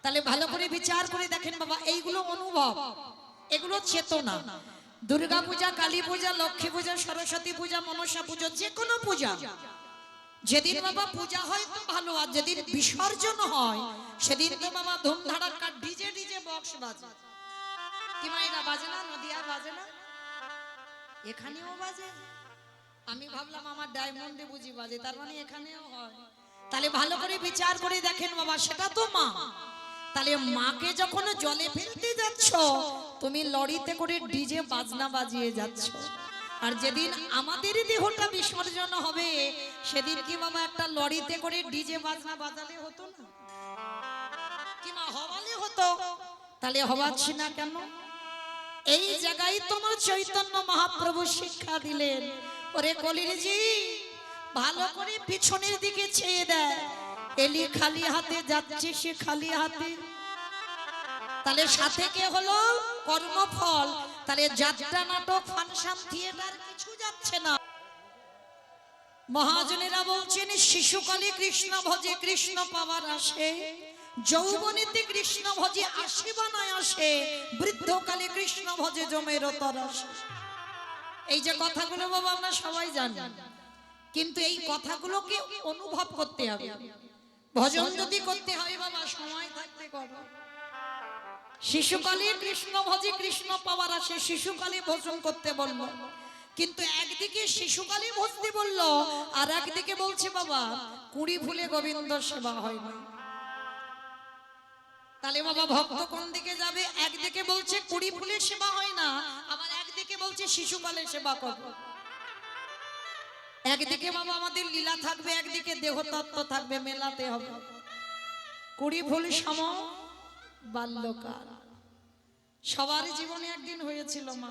তাহলে ভালো করে বিচার করে দেখেন বাবা, এইগুলো অনুভব, এগুলো চেতনা। দুর্গা পূজা, কালী পূজা, লক্ষ্মী পূজা, সরস্বতী পূজা, মনসা পূজা, যে কোনো পূজা যেদিন বাবা পূজা হয় তো ভালো, আর যেদিন বিসর্জন হয় সেদিন তো বাবা ধুমধাড়াক্কা ডিজে ডিজে বক্স বাজে। কি মাইরা বাজে না? নদিয়া বাজে না? এখানেও বাজে। আমি ভাবলাম আমার ডায়মন্ডে বুঝি বাজে, তার মানে এখানেও হয়। তাহলে ভালো করে বিচার করে দেখেন বাবা, সেটা তো মা। তাহলে মাকে যখন জলে ফেলতে যাচ্ছ, তুমি লরিতে করে ডিজে বাজনা বাজিয়ে যাচ্ছ। আর যেদিন আমাদের দেহটা বিসর্জন হবে সেদিন কি বাবা একটা লরিতে করে ডিজে বাজনা বাজালে হতো না? কি মা হওয়ালে হতো? তাহলে হওয়াচ্ছি না কেন? এই জায়গায় তোমার চৈতন্য মহাপ্রভু শিক্ষা দিলেন, ওরে কলিরজি ভালো করে পিছনের দিকে চেয়ে দেয়, এলি খালি হাতে যাচ্ছে, সে খালি হাতে। তাহলে সাথে কে হলো? কর্মফল। তাহলে যাত্রা, নাটক, ফাংশন, থিয়েটার কিছু যাচ্ছে না। মহাজনেরা বলছেন শিশুকালে কৃষ্ণ ভজে কৃষ্ণ পাওয়ার আসে, যৌবনেতে কৃষ্ণ ভজে আসিবা নয় আসে, বৃদ্ধকালে কৃষ্ণ ভজে জমের তরস। এই যে কথাগুলো বাবা আমরা সবাই জানি, কিন্তু এই কথাগুলোকে অনুভব করতে হবে। ভজন যদি করতে হয় বাবা সময় থাকতে করো। শিশুকালে কৃষ্ণ ভজে কৃষ্ণ পাওয়ার আসে, শিশুকালে ভজন করতে বলল, কিন্তু একদিকে শিশুকালে ভজতে বলল, আর একদিকে বলছে বাবা কুড়ি ফুলে গোবিন্দ সেবা হয় না। তাহলে বাবা ভক্ত কোন দিকে যাবে? একদিকে বলছে কুড়ি ফুলে সেবা হয় না, আবার একদিকে বলছে শিশুকালে সেবা করো। একদিকে বাবা আমাদের লীলা থাকবে, একদিকে দেহতত্ত্ব থাকবে, মেলাতে হবে। কুড়ি ফুল সম বাল্যকাল। সবার জীবনে একদিন হয়েছিল মা,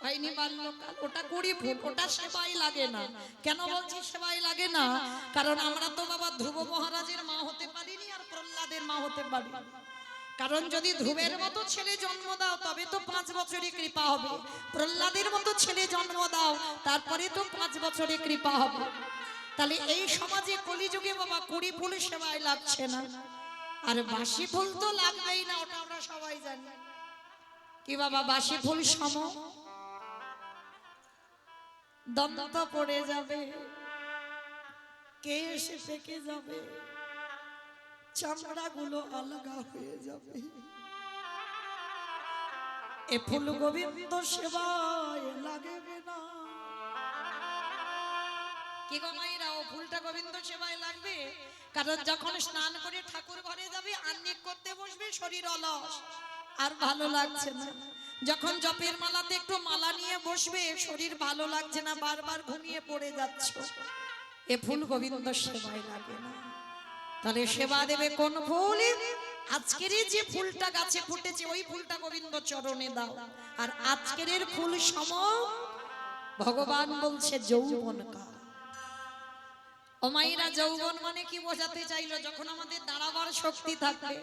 হয়নি বাল্যকাল? ওটা কুড়ি ফুল, ওটা সেবাই লাগে না। কেন বলছি সেবাই লাগে না? কারণ আমরা তো বাবা ধ্রুব মহারাজের মা হতে পারিনি, আর প্রহ্লাদের মা হতে পারি। কারণ যদি ধ্রুবের মতো ছেলে জন্ম দাও তবে তো 5 বছরে কৃপা হবে, প্রহ্লাদের মতো ছেলে জন্ম দাও তারপরে তো 5 বছরে কৃপা হবে। তাহলে এই সমাজে কলিযুগে বাবা কুড়ি ফুল সেবাই লাগছে না, আর বাসি ফুল তো লাগবেই না, ওটা আমরা সবাই জানি। কি বাবা বাসি ফুল সম দন্ত পড়ে যাবে, কে এসে থেকে যাবে, চামড়া গুলো আলগা হয়ে যাবে। এ ফুল গোবিন্দ সেবায় লাগবে না। কি গো মাইরা, ও ফুলটা গোবিন্দ সেবায় লাগবে? কারণ যখন স্নান করে ঠাকুর ঘরে যাবে, আহ্নিক করতে বসবে, শরীর অলস, আর ভালো লাগছে না। যখন জপের মালাতে একটু মালা নিয়ে বসবে, শরীর ভালো লাগছে না, বারবার ঘুমিয়ে পড়ে যাচ্ছ। এ ফুল গোবিন্দ সেবায় লাগে না। তাহলে সেবা দেবে কোন ফুল? আজকের যে ফুলটা গাছে ফুটেছে ওই ফুলটা গোবিন্দ চরণে দাও। আর আজকের ফুল সম ভগবান বলছে যৌবন কাল। ও মাইরা, যৌবন মানে কি বোঝাতে চাইলো? যখন আমাদের দাঁড়াবার শক্তি থাকবে,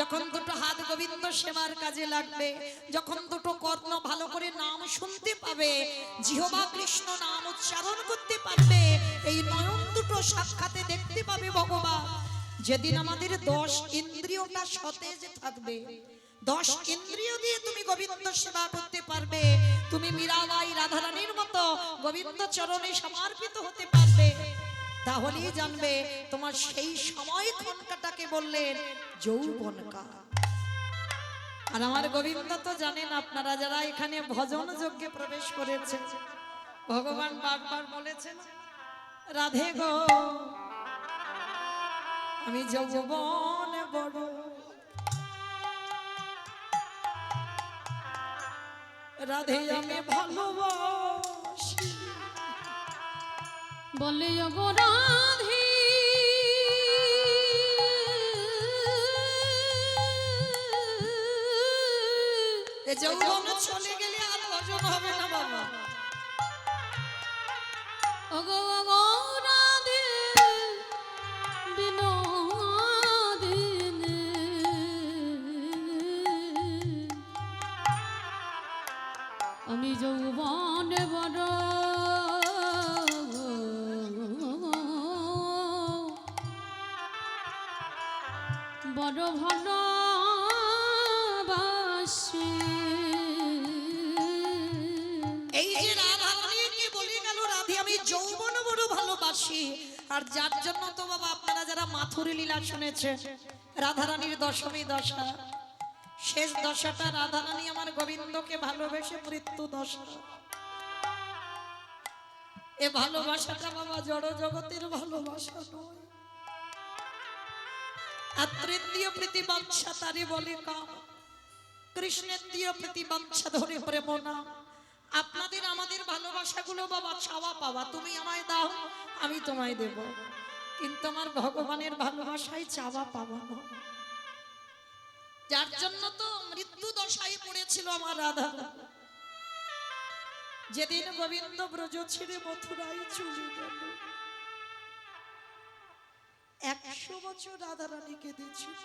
যখন দুটো হাত গোবিন্দ সেবার কাজে লাগবে, যখন দুটো কর্ণ ভালো করে নাম শুনতে পাবে, জিহ্বা কৃষ্ণ নাম উচ্চারণ করতে পারবে, এই নয়ন দুটো সাক্ষাতে দেখতে পাবে ভগবান, যেদিন আমাদের 10 ইন্দ্রিয়টা সতেজ থাকবে, 10 ইন্দ্রিয় দিয়ে তুমি গোবিন্দ সেবা করতে পারবে, তুমি মীরাবাই রাধারানীর মতো গোবিন্দ চরণে সমর্পিত হতে পারবে, তাহলেই জানবে তোমার সেই সময় ক্ষণটাকে বললেন যৌবনকাল। আর আমার গোবিন্দ তো জানেন, আপনারা যারা এখানে ভজন যজ্ঞে প্রবেশ করেছে, ভগবান বারবার বলেছেন রাধে গো আমি যৌবন বড়, রাধে আমি ভালোবাসি, বলে গো রাধে এ যৌবন চলে গেলে আর ভজন হবে না বাবা। ওগো ওগো রাধে বিনোদিনী আমি যৌবন বড়, বড় ভালোবাসি। এই যে রাধারানীকে বলে গেল রাধে আমি যৌবন বড় ভালোবাসি। আর যার জন্য তো বাবা আপনারা যারা মাথুর লীলা শুনেছেন, রাধারানীর দশমী দশা, শেষ দশাটা রাধারানী আমার গোবিন্দকে ভালোবেসে মৃত্যু দশা। এ ভালোবাসাটা বাবা জড় জগতের ভালোবাসা নয়। আর তৃতীয় প্রীতিবাঞ্ছা তারে বলে কাম, কৃষ্ণের দ্বিতীয় প্রীতিবাঞ্ছা ধরে প্রেম না। আপনাদের আমাদের ভালোবাসাগুলো বাবা চাওয়া পাওয়া, তুমি আমায় দাও আমি তোমায় দেব, কিন্তু আমার ভগবানের ভালোবাসায় চাওয়া পাওয়া না। যার জন্য তো মৃত্যু দশায় পড়েছিল আমার রাধা। যেদিন গোবিন্দ ব্রজ ছেড়ে মথুরায় চলে গেল, 100 বছর রাধা রানী কেঁদেছিল।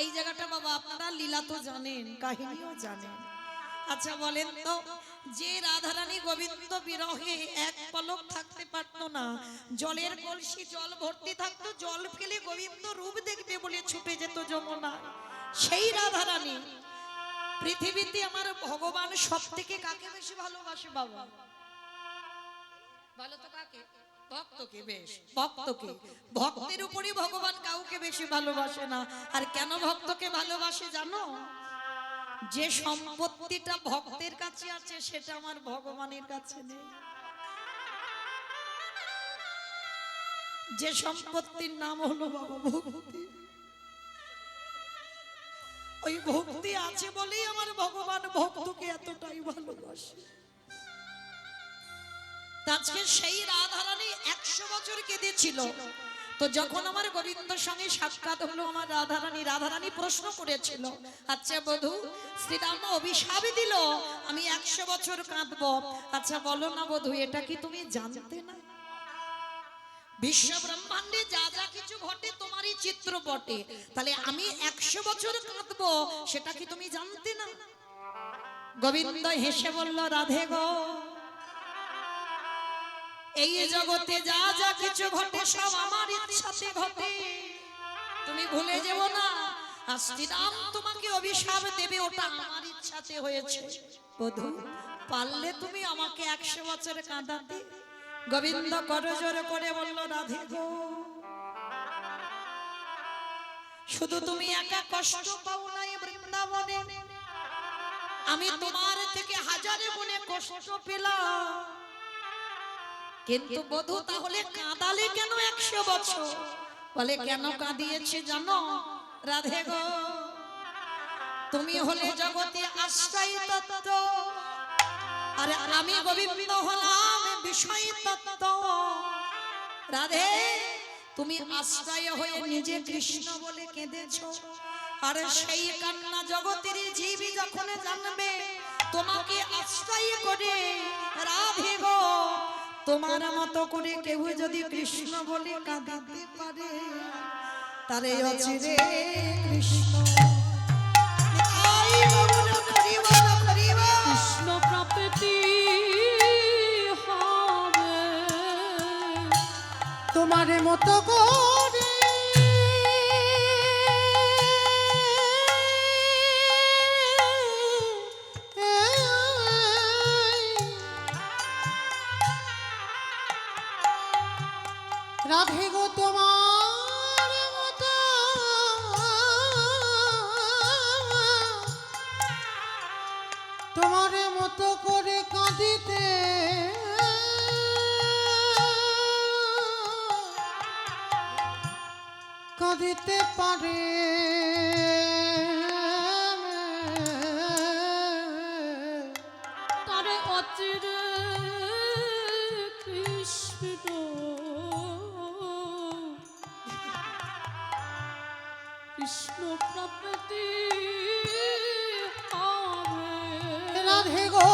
এই জায়গাটা বাবা আপনারা লীলা তো জানেন, কাহিনীও জানেন। আচ্ছা বলেন তো, যে রাধারানী গোবিন্দ বিরহে এক পলক থাকতে পারতো না, জলের কলসি জল ভর্তি থাকতো, জল ফেলে গোবিন্দ রূপ দেখবে বলে ছুটে যেত যমুনা, সেই রাধারানী পৃথিবীতে আমার ভগবান সব থেকে কাকে বেশি ভালোবাসে বাবা? ভালো তো কাকে? ভক্তকে। বেশ, ভক্তকে। ভক্তের উপরই ভগবান কাউকে বেশি ভালোবাসে না। আর কেন ভক্তকে ভালোবাসে জানো? যে সম্পত্তিটা ভক্তের কাছে আছে সেটা আমার ভগবানের কাছে নেই। যে সম্পত্তির নাম হলো বাবা ভক্তি, ওই ভক্তি আছে বলেই আমার ভগবান ভক্তকে এতটাই ভালোবাসে। আজকে সেই রাধারানী 100 বছর কেঁদেছিল। তো যখন আমার গোবিন্দর সঙ্গে সাক্ষাৎ হলো আমার রাধারানী প্রশ্ন করেছিল, আচ্ছা বধূ, শ্রীরাম অভিশাপ দিল আমি 100 বছর কাঁদবো, আচ্ছা বলো না বধূ, এটা কি তুমি জানতে না? বিশ্ব ব্রহ্মাণ্ডে যা যা কিছু ঘটে তোমারই চিত্রপটে, তাহলে আমি 100 বছর কাঁদবো সেটা কি তুমি জানতে না? গোবিন্দ হেসে বলল, রাধে গো, এই জগতে যা যা কিছু ঘটে সব আমার ইচ্ছাতে ঘটে, তুমি ভুলে যেও না। আর শ্রীরাম তোমাকে অভিশাপ দেবে, ওটা আমার ইচ্ছাতে হয়েছে। বধূ, পারলে তুমি আমাকে 100 বছর কাঁদাতে। গোবিন্দ করজোর করে বলল, রাধে গো, শুধু তুমি একা কষ্ট পাও না এই বৃন্দাবনে, আমি তোমার থেকে হাজারে গুণে কষ্ট পেলাম। কিন্তু বধূ, তাহলে কাঁদালে কেন 100 বছর? বলে, কেন কাঁদিয়েছে জানো? রাধে গো, তুমি হলে জগতে আশ্রয় তত্ত্ব, আর আমি গোবিন্দ হলাম বিষয় তত্ত্ব। রাধে, তুমি আশ্রয় হয়ে নিজে কৃষ্ণ বলে কেঁদেছো, আর সেই কান্না জগতের জীবী যখন জানবে তোমাকে আশ্রয় করে, রাধে গো, তোমার মতো করে কেউ যদি কৃষ্ণ বলে কাঁদাতে পারে, তারে অচিরে কৃষ্ণ কৃষ্ণ প্রাপ্তি হবে তোমার মতো করে। রাধে গো, তোমার মতো তোমার মতো করে কাঁদিতে কাঁদিতে পারে তারে অচিরে কৃষ্ণ কৃষ্ণ প্রাপ্তি হবে। রাধে গো,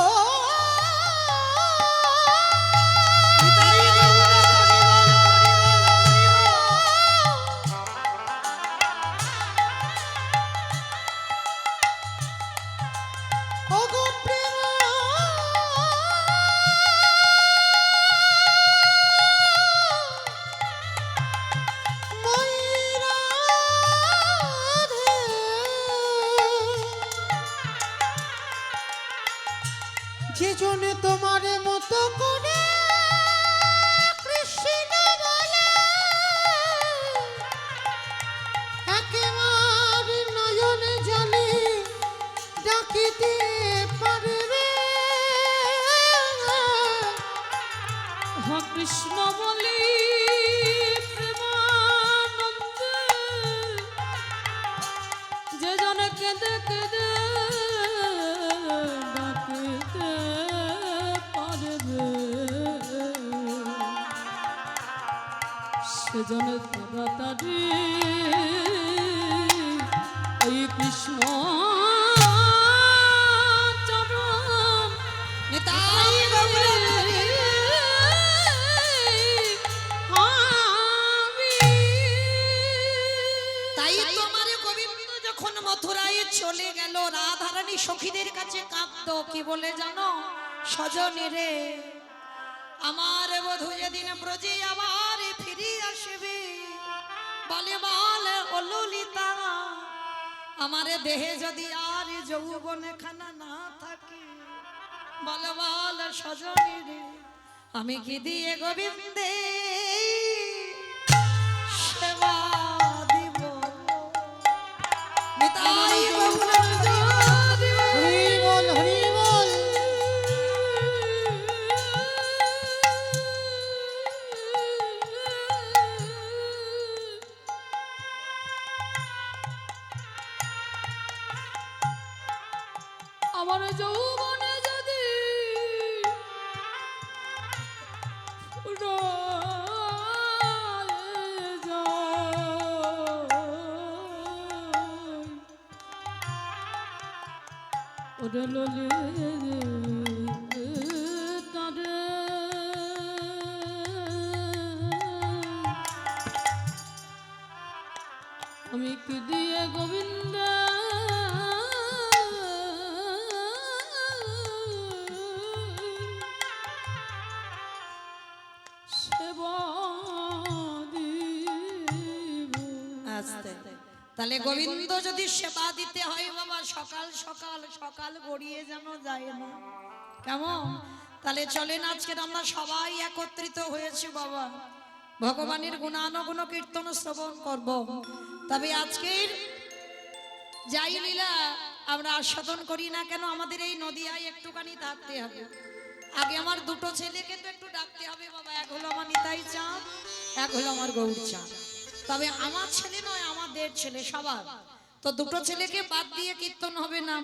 ময়ূরা কেঁদে কেঁদে ডাকতে পারবে সেজন্য তাড়াতাড়ি এই কৃষ্ণ চরণ নিতাই গৌরহরি। তাই তোমার গোবিন্দ যখন মথুরায় চলে গেল রাধারানী সখীদের কাছে কাঁদতো কি বলে জানো? সজনী রে আমার বধূ যেদিন ব্রজে আবার ফিরে আসবে বলে বল ও ললিতা আমার দেহে যদি আর যৌবন খানা না থাকে বলে বল সজনী রে আমি কি দিয়ে গোবিন্দে সেবা দিব? নিতাই গৌরাঙ্গ হরি বল হরি বল। আমার যৌবনে যদি ফুরায় যায়, ওরে ললিতা রে, আমি কি দিয়ে গোবিন্দ সেবা দিব। আস্তে তাহলে গোবিন্দ যদি সেবা দিতে হয় বাবা সকাল সকাল সকাল গড়িয়ে যেন যায় না কেমন? তাহলে চলেন আজকে আমরা সবাই একত্রিত হয়েছি বাবা ভগবানের গুণানুগুণ কীর্তন শ্রবণ করব। তবে আজকের যাই লীলা আমরা আস্বাদন করি না কেন আমাদের এই নদিয়ায় একটুখানি থাকতে হবে। আগে আমার দুটো ছেলেকে তো একটু ডাকতে হবে বাবা, এক হলো আমার নিতাই চাঁদ, এক হলো আমার গৌর চাঁদ। তবে আমার ছেলে নয় আমাদের ছেলে সবার, তো দুটো ছেলেকে বাদ দিয়ে কীর্তন হবে না।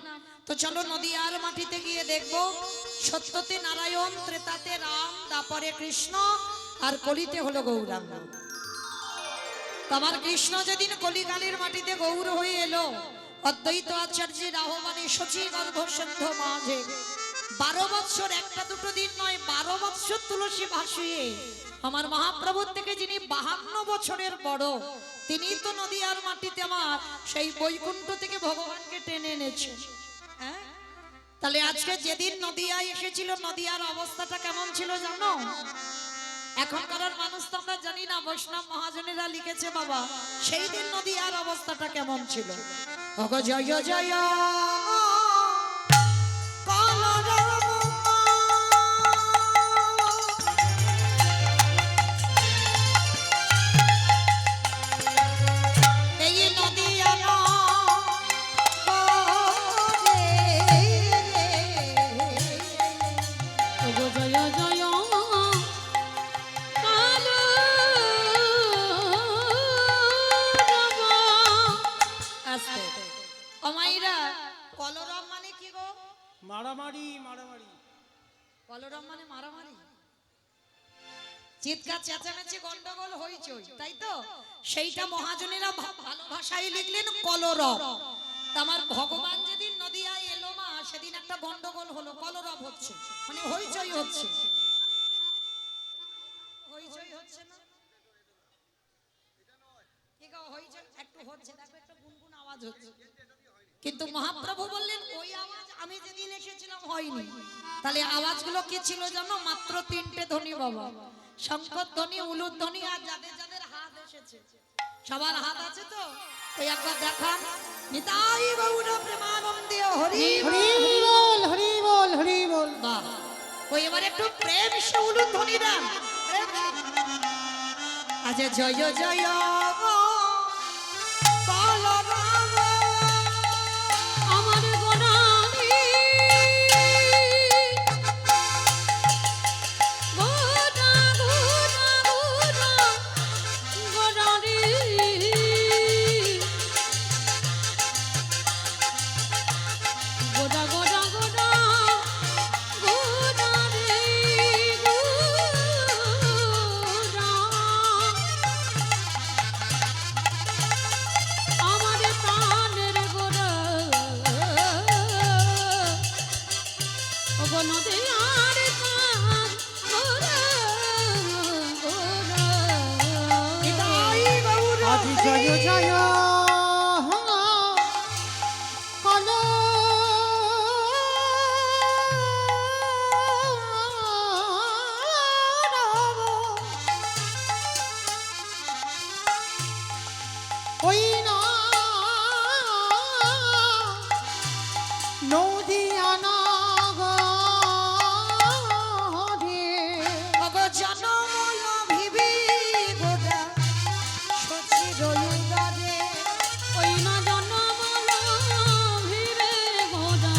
তো চলো নদিয়ার মাটিতে গিয়ে দেখবো সত্যতে নারায়ণ, ত্রেতাতে রাম, তারপরে কৃষ্ণ, আর কলিতে হলো গৌরাঙ্গ। তোমার কৃষ্ণ যেদিন কলিকালের মাটিতে গৌর হয়ে এলো অদ্বৈত আচার্যের আহ্বানে শচী গর্ভ সন্ধ মাঝে 12 বৎসর, একটা দুটো দিন নয় 12 বৎসর তুলসী ভাসিয়ে আমার মহাপ্রভুর থেকে যিনি 52 বছরের বড় তিনি তো নদিয়ার মাটিতে আমার সেই বৈকুণ্ঠ থেকে ভগবানকে টেনে এনেছে। হ্যাঁ, তাহলে আজকে যেদিন নদিয়ায় এসেছিল নদিয়ার অবস্থাটা কেমন ছিল জানো? এখনকার মানুষ তো আমরা জানি না, বৈষ্ণব মহাজনেরা লিখেছে বাবা সেই দিন নদিয়ার অবস্থাটা কেমন ছিল। ওগো জয় জয় এই নদিয়া ওগো জয় জয় কালো রামা। আস্তে অমাইরা কলরব মানে কি গো? মারামারি মারামারি কলরব মানে মারামারি, চিৎকার চেঁচামেচি গন্ডগোল হইচই, তাই তো? সেইটা মহাজনেরা ভালো ভাষায় লিখলেন কলরব। আমার ভগবান যেদিন নদিয়ায় এলো মা সেদিন একটা গন্ডগোল হলো, কলরব হচ্ছে মানে হইচই হচ্ছে। হইচই হচ্ছে না ঠিক আছে, হইচই একটু হচ্ছে, দেখো একটা গুনগুন আওয়াজ হচ্ছে। কিন্তু মহাপ্রভু বললেন ওই আওয়াজ আমি যেদিন এসেছিলাম হয়নি। তাহলে আওয়াজগুলো কি ছিল জানো? মাত্র 3টে ধ্বনি বাবা, শঙ্কর ধ্বনি, উলুর ধ্বনি, আর যাদের যাদের হাত এসেছে সবার হাত আছে তো ওই একবার দেখান। নিতাই গৌর প্রেমানন্দে হরি হরি বল হরি বল হরি বল। বাহ, ওই এবার একটু প্রেম সে উলুর ধ্বনি দেন। আচ্ছা জয় জয় বলরাম আমার গোনারি গোনা গোনা গোনা গোনারি নদিয়া নগরে অগো জনমল ভিবি গোদা সচির উদরে ওই না জনমল ভিড়ে গোদা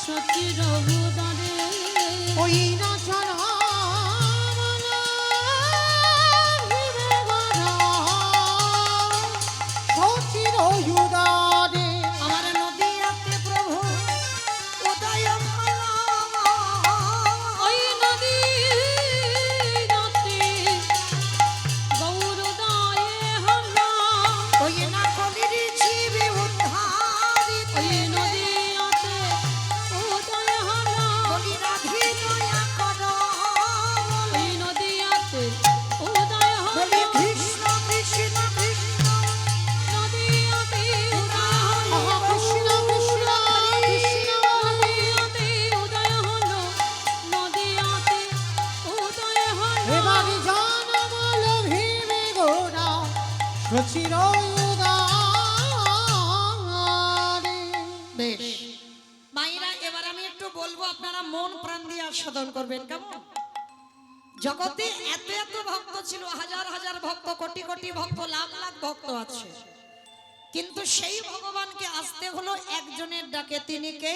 সচির উদরে ওই না জনমল ভিড়ে গোদা সচির উদরে আমার নদিয়াতে প্রভু উদয় ভালা ওই নদী রাতে গৌরদায়ে হলো ওই না কলির জীবে উদ্ধারিত ওই নদীতে উদয় হলো বলি রাধি দয়া করো ওই নদীতে উদয় বলি হলো কৃষ্ণ কৃষ্ণ কৃষ্ণ নদীতে উদয় হলো কৃষ্ণ কৃষ্ণ কৃষ্ণ নদীতে উদয় হলো নদীতে উদয় হলো এবার জনমল ভীমে গোরা সচির উদারে। বেশ মাইরা এবার আমি একটু বলবো আপনারা মন প্রাণ দিয়ে আস্বাদন করবেন কেমন জগতে এত এত ভক্ত ছিল হাজার হাজার ভক্ত কোটি কোটি ভক্ত লাখ লাখ ভক্ত আছে কিন্তু সেই ভগবানকে আসতে হলো একজনের ডাকে তিনি কে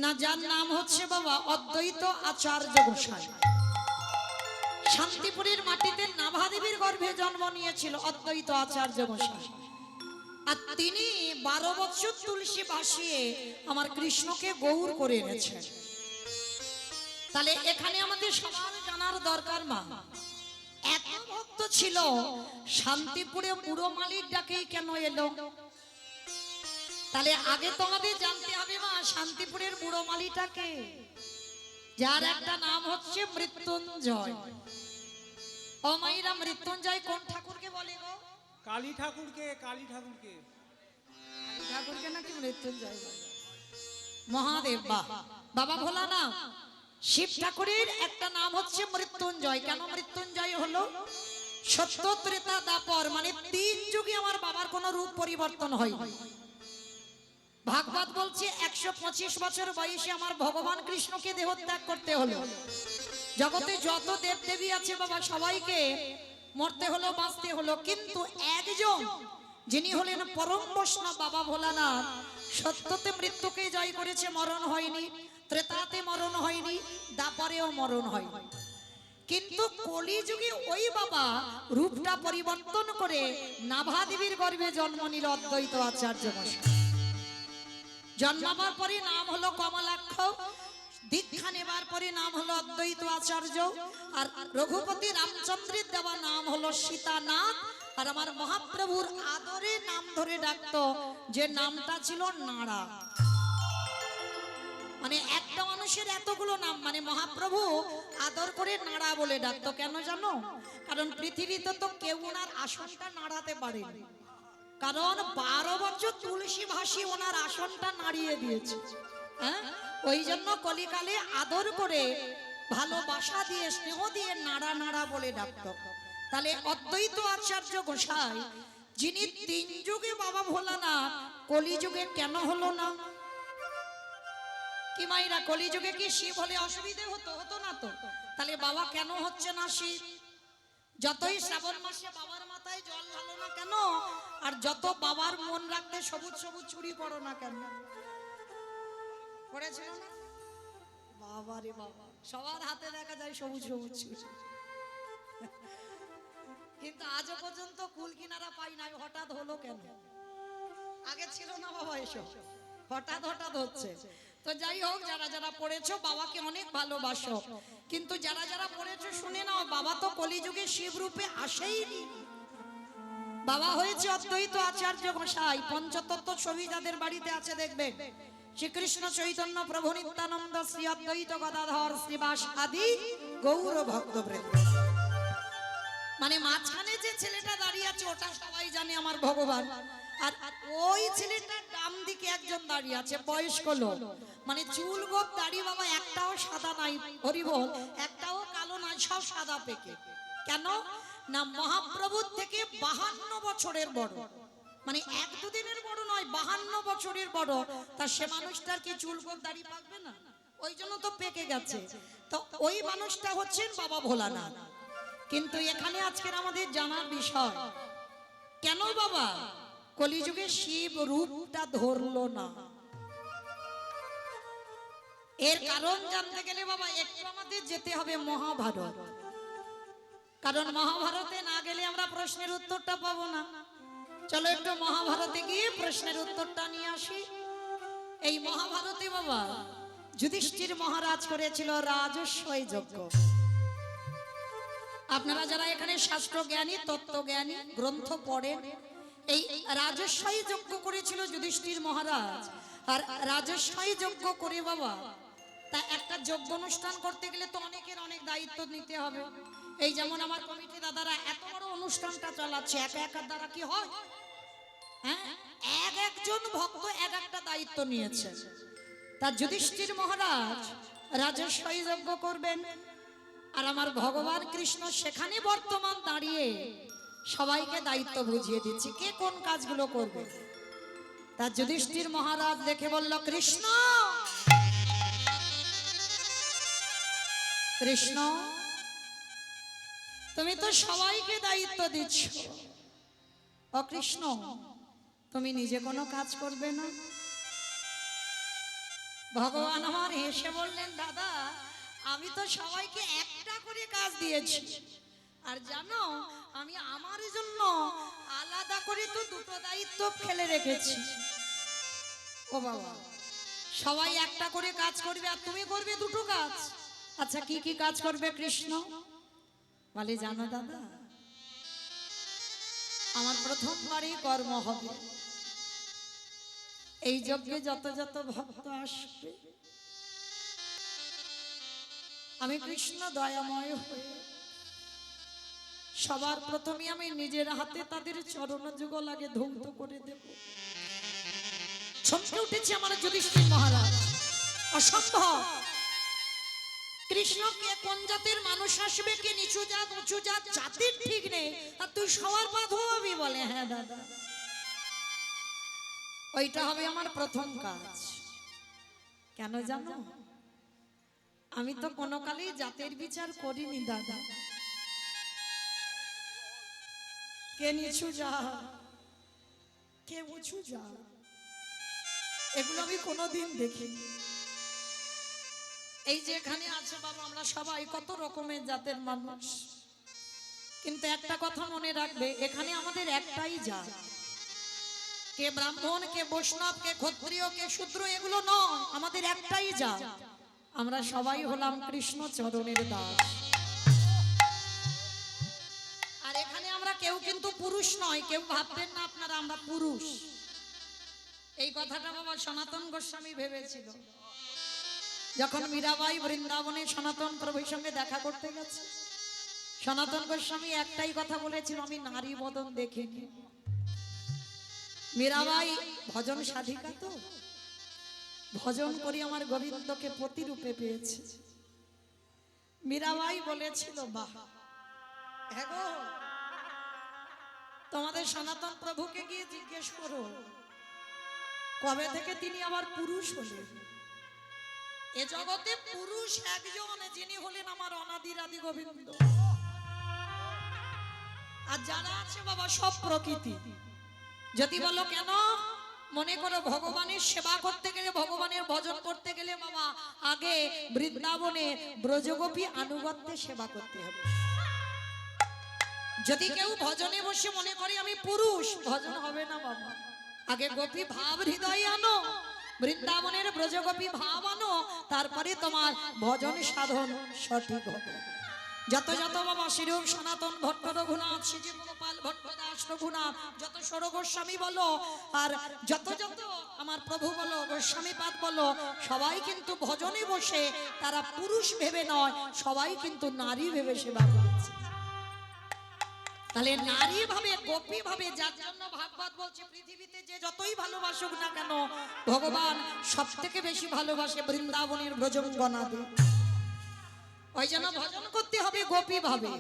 না যার নাম হচ্ছে বাবা অদ্বৈত আচার্য গোসাই শান্তিপুরের মাটিতে নাভাদেবীর গর্ভে জন্ম নিয়েছিল অদ্বৈত আচার্য গোসাই আর তিনি 12 বছর তুলসী ভাসিয়ে আমার কৃষ্ণকে গৌর করে এনেছেন তাহলে এখানে আমাদের সবার জানার দরকার মা এত ভক্ত ছিল শান্তিপুরে বুড়ো মালির ডাকেই কেন এলো তাহলে আগে তো আমাদের জানতে হবে মা শান্তিপুরের বুড়ো মালিটাকে যার একটা নাম হচ্ছে মৃত্যুঞ্জয় ও মাইরা মৃত্যুঞ্জয় কোন ঠাকুরকে বলে গো কালী ঠাকুরকে কালী ঠাকুরকে ঠাকুরকে নাকি মৃত্যুঞ্জয় বলে? মহাদেব বাবা ভোলা না শিব ঠাকুরের একটা নাম হচ্ছে মৃত্যুঞ্জয় কেন মৃত্যুঞ্জয় হলো সত্য ত্রেতা দাপর মানে 3 যুগে আমার বাবার কোনো রূপ পরিবর্তন হয়নি ভাগবত বলছে 125 বছর বয়সে আমার ভগবান কৃষ্ণকে দেহত্যাগ করতে হলো জগতে যত দেব দেবী আছে বাবা সবাইকে মরতে হলো বাঁচতে হলো কিন্তু একজন যিনি হলেন পরম বৈষ্ণব বাবা ভোলানাথ সত্যতে মৃত্যুকে জয় করেছে মরণ হয়নি ত্রেতাতে মরণ হয়নি দাপরেও মরণ হয়নি কিন্তু কলিযুগে ওই বাবা রূপটা পরিবর্তন করে নাভাদেবীর গর্ভে জন্ম নিল অদ্বৈত আচার্য গোসাই জন্মাবার পরে নাম হলো কমলাক্ষ দীক্ষা নেবার পরে নাম হলো অদ্বৈত আচার্য আর রঘুপতি রামচন্দ্রের দেওয়া নাম হলো সীতানাথ আর আমার মহাপ্রভুর আদরে নাম ধরে ডাকতো যে নামটা ছিল নাড়া মানে একটা মানুষের এতগুলো নাম মানে মহাপ্রভু আদর করে নাড়া বলে ডাকতো কেন জানো কারণ পৃথিবীতে তো কেউ ওনার আসনটা নাড়াতে পারেনি কারণ 12 বছর তুলসী ভাসি ওনার আসনটা নাড়িয়ে দিয়েছে হ্যাঁ ওই জন্য কলিকালে আদর করে ভালোবাসা দিয়ে স্নেহ দিয়ে নাড়া নাড়া বলে ডাকতো তাহলে অদ্বৈত আচার্য গোসাই যিনি 3 যুগে বাবা ভোলানাথ কলিযুগে কেন হলো না কি মাইরা কলিযুগে কি শিব হলে অসুবিধে হতো হতো না তো তাহলে বাবা কেন হচ্ছে না শিব যতই শ্রাবণ মাসে বাবার মাথায় জল ঢালো না কেন আর যত বাবার মন রাখতে সবুজ সবুজ চুরি পড়ো না কেন পড়েছিল না বাবা রে বাবা সবার হাতে দেখা যায় সবুজ সবুজ চুরি কিন্তু আজও পর্যন্ত কুল কিনারা পাই না হঠাৎ হলো কেন আগে ছিল না বাবা এসব হঠাৎ হঠাৎ হচ্ছে তো যাই হোক যারা যারা পড়েছো বাবাকে অনেক ভালোবাসো কিন্তু যারা যারা পড়েছো শুনে নাও বাবা তো কলিযুগে শিব রূপে আসেইনি বাবা হয়েছে অদ্বৈত আচার্য গোসাই পঞ্চতত্ত্ব ছবি যাদের বাড়িতে আছে দেখবেন শ্রীকৃষ্ণ চৈতন্য প্রভু নিত্যানন্দ শ্রী অদ্বৈত গদাধর শ্রীবাস আদি গৌর ভক্তবৃন্দ মানে মাঝখানে যে ছেলেটা দাঁড়িয়ে আছে ওটা সবাই জানে আমার ভগবান আর ওই ছেলেটার ডান দিকে একজন দাঁড়িয়ে আছে বয়স্ক লোক মানে চুল গোপ দাড়ি বাবা একটাও সাদা নাই হরিবল একটাও কালো নাই সব সাদা পেকে কেন না মহাপ্রভুর থেকে 52 বছরের বড় মানে এক দুদিনের বড় নয়, 52 বছরের বড়। তা সে মানুষটার কি চুল গোপ দাড়ি পাকবে না? ওই জন্য তো পেকে গেছে। তো ওই মানুষটা হচ্ছেন বাবা ভোলানাথ। কিন্তু এখানে আজকের আমাদের জানার বিষয়, কেন বাবা কলিযুগে শিব রূপটা ধরলো না? এর কারণ জানতে গেলে বাবা একটু আমাদের যেতে হবে মহাভারত। কারণ মহাভারতে না গেলে আমরা প্রশ্নের উত্তরটা পাবো না। চলো একটু মহাভারতে গিয়ে প্রশ্নের উত্তরটা নিয়ে আসি। এই মহাভারতে বাবা যুধিষ্ঠির মহারাজ করেছিল রাজস্বই যজ্ঞ। আপনারা যারা এখানে শাস্ত্র জ্ঞানী, তত্ত্ব জ্ঞানী, গ্রন্থ পড়েন, এই রাজস্বই যজ্ঞ করেছিল যুধিষ্ঠির মহারাজ। আর রাজস্বই যজ্ঞ করে বাবা, তা একটা যজ্ঞ অনুষ্ঠান করতে গেলে তো অনেকের অনেক দায়িত্ব নিতে হবে। এই যেমন আমার কমিটি দাদারা এত বড় অনুষ্ঠানটা চালাচ্ছে, একা একার দ্বারা কি হয়? হ্যাঁ, এক একজন ভক্ত এক একটা দায়িত্ব নিয়েছে। তা যুধিষ্ঠির মহারাজ রাজস্বই যজ্ঞ করবেন, আর আমার ভগবান কৃষ্ণ সেখানে বর্তমান দাঁড়িয়ে সবাইকে দায়িত্ব বুঝিয়ে দিচ্ছে কে কোন কাজগুলো করবে। তা যুধিষ্ঠির মহারাজ দেখে বলল, কৃষ্ণ কৃষ্ণ তুমি তো সবাইকে দায়িত্ব দিচ্ছ, ও কৃষ্ণ তুমি নিজে কোনো কাজ করবে না? ভগবান আমার হেসে বললেন, দাদা আমি তো সবাইকে একটা করে কাজ দিয়েছি, আর জানো আমি আমার জন্য আলাদা করে তো দুটো দায়িত্ব ফেলে রেখেছি। ও বাবা, সবাই একটা করে কাজ করবে আর তুমি করবে দুটো কাজ? আচ্ছা কি কি কাজ করবে কৃষ্ণ? বলে, জানো দাদা আমার প্রথমবারই কর্ম হবে, এই যজ্ঞে যত যত ভক্ত আসবে আমি কৃষ্ণ দয়াময় হয়ে সবার প্রথমে আমি নিজের হাতে তাদের চরণ যুগল আগে ধৌত করে দেব। চমকে উঠেছে আমার যুধিষ্ঠির মহারাজ, অসম্ভব! কৃষ্ণ কে কোন জাতের মানুষ আসবে, কে নিচু জাত উঁচু জাত, জাতির ঠিক নেই, আর তুই সবার পা ধোয়াবি? বলে, হ্যাঁ দাদা ওইটা হবে আমার প্রথম কাজ। কেন জানো? আমি তো কোনো কালেই জাতের বিচার করিনি দাদা। কে নিচু যা কে উঁচু যা এগুলো আমি কোনোদিন দেখিনি। এই যে এখানে আছে বাবা আমরা সবাই কত রকমের জাতের মানুষ, কিন্তু একটা কথা মনে রাখবে, এখানে আমাদের একটাই জাত। কে ব্রাহ্মণ, কে বৈষ্ণব, কে ক্ষত্রিয়, কে শূদ্র, এগুলো নয়, আমাদের একটাই জাত। আমরা সবাই হলাম কৃষ্ণ চরণের দাস। আর এখানে আমরা কেউ কিন্তু পুরুষ নয়, কেউ ভাববেন না আপনারা আমরা পুরুষ। এই কথাটা বাবা সনাতন গোস্বামী ভেবেছিল যখন মীরাবাই বৃন্দাবনে সনাতন প্রভুর সঙ্গে দেখা করতে গেছে। সনাতন গোস্বামী একটাই কথা বলেছিল, আমি নারী বদন দেখিনি। মীরাবাই ভজন সাধিকা, তো ভজন করি আমার গোবিন্দকে প্রতিরূপে পেয়েছে। মীরাবাই বলেছিল, বাহ হ্যাঁ গো, তোমাদের সনাতন প্রভুকে গিয়ে জিজ্ঞেস করো কবে থেকে তিনি আবার পুরুষ হলেন। এ জগতে পুরুষ একজন, যিনি হলেন আমার অনাদির আদি গোবিন্দ। আর যারা আছে বাবা সব প্রকৃতি। যদি বলো কেন, মনে করো ভগবানের সেবা করতে গেলে, ভগবানের ভজন করতে গেলে বাবা আগে বৃন্দাবনে ব্রজগোপী আনুগত্যে সেবা করতে হবে। যদি কেউ ভজনে বসে মনে করে আমি পুরুষ, ভজন হবে না বাবা। আগে গোপী ভাব হৃদয়ে আনো, বৃন্দাবনের ব্রজগোপী ভাব আনো, তারপরে তোমার ভজন সাধন সঠিক হবে। যত যত বাবা শ্রীরূপ সনাতন ভট্ট রঘুনাথ, শ্রীজীব গোপাল ভট্ট দাস রঘুনাথ, যত ষড় গোস্বামী বলো আর যত যত আমার প্রভু বলো, গোস্বামীপাদ বলো, সবাই কিন্তু ভজনে বসে তারা পুরুষ ভেবে নয়, সবাই কিন্তু নারী ভেবে সেবা করেছে। তাহলে নারী ভাবে, গোপী ভাবে, যার জন্য ভাগবত বলছে পৃথিবীতে যে যতই ভালোবাসুক না কেন, ভগবান সব থেকে বেশি ভালোবাসে বৃন্দাবনের ব্রজঙ্গনাদের। ওই জন্য ভজন করতে হবে গোপী ভাবে।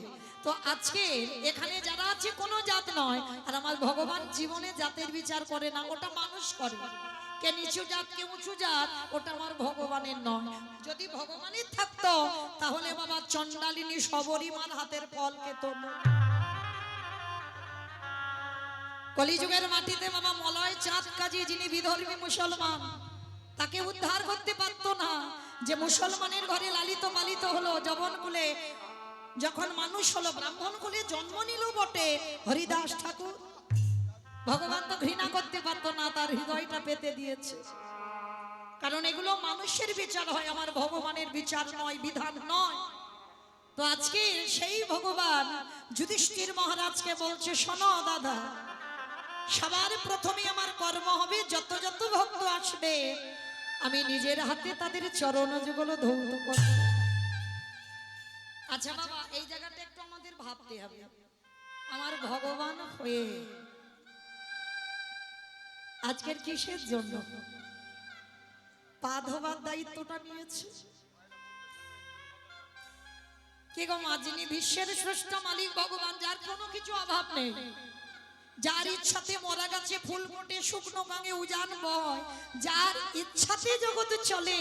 তো আজকে এখানে যারা আছে কোনো জাত নয়, আর আমার ভগবান জীবনে জাতের বিচার করে না, ওটা মানুষ করে। কে নিচু জাত কে উঁচু জাত ওটা আমার ভগবানের নয়। যদি ভগবানের থাকতো তাহলে বাবা চণ্ডালিনী সবরীমার হাতের ফল খেত না। কলিযুগের মাটিতে বাবা মলয় চাঁদ কাজী, যিনি বিধর্মী মুসলমান, তাকে উদ্ধার করতে পারতো না। যে মুসলমানের ঘরে লালিত পালিত হলো, যবন কুলে যখন মানুষ হলো, ব্রাহ্মণ কুলে জন্ম নিল বটে, হরিদাস ঠাকুর, ভগবান তো ঘৃণা করতে পারতো না, তার হৃদয়টা পেতে দিয়েছে। কারণ এগুলো মানুষের বিচার হয়, আমার ভগবানের বিচার নয়, বিধান নয়। তো আজকে সেই ভগবান যুধিষ্ঠির মহারাজকে বলছে, শোনো দাদা, সবার প্রথমে আমার কর্ম হবে, যত যত ভক্ত আসবে আমি নিজের হাতে তাদের চরণ যুগল ধৌত করব। আচ্ছা বাবা, এই জায়গাটা একটু আমাদের ভাবতে হবে। আমার ভগবান হয়ে আজকের কিসের জন্য পা ধোবার দায়িত্বটা নিয়েছে? কে গো মা? যিনি বিশ্বের শ্রেষ্ঠ মালিক ভগবান, যার কোনো কিছু অভাব নেই, যার ইচ্ছাতে মরা গাছে ফুল ফোটে, শুকনো গাঙে উজান বয়, যার ইচ্ছাতে জগৎ চলে,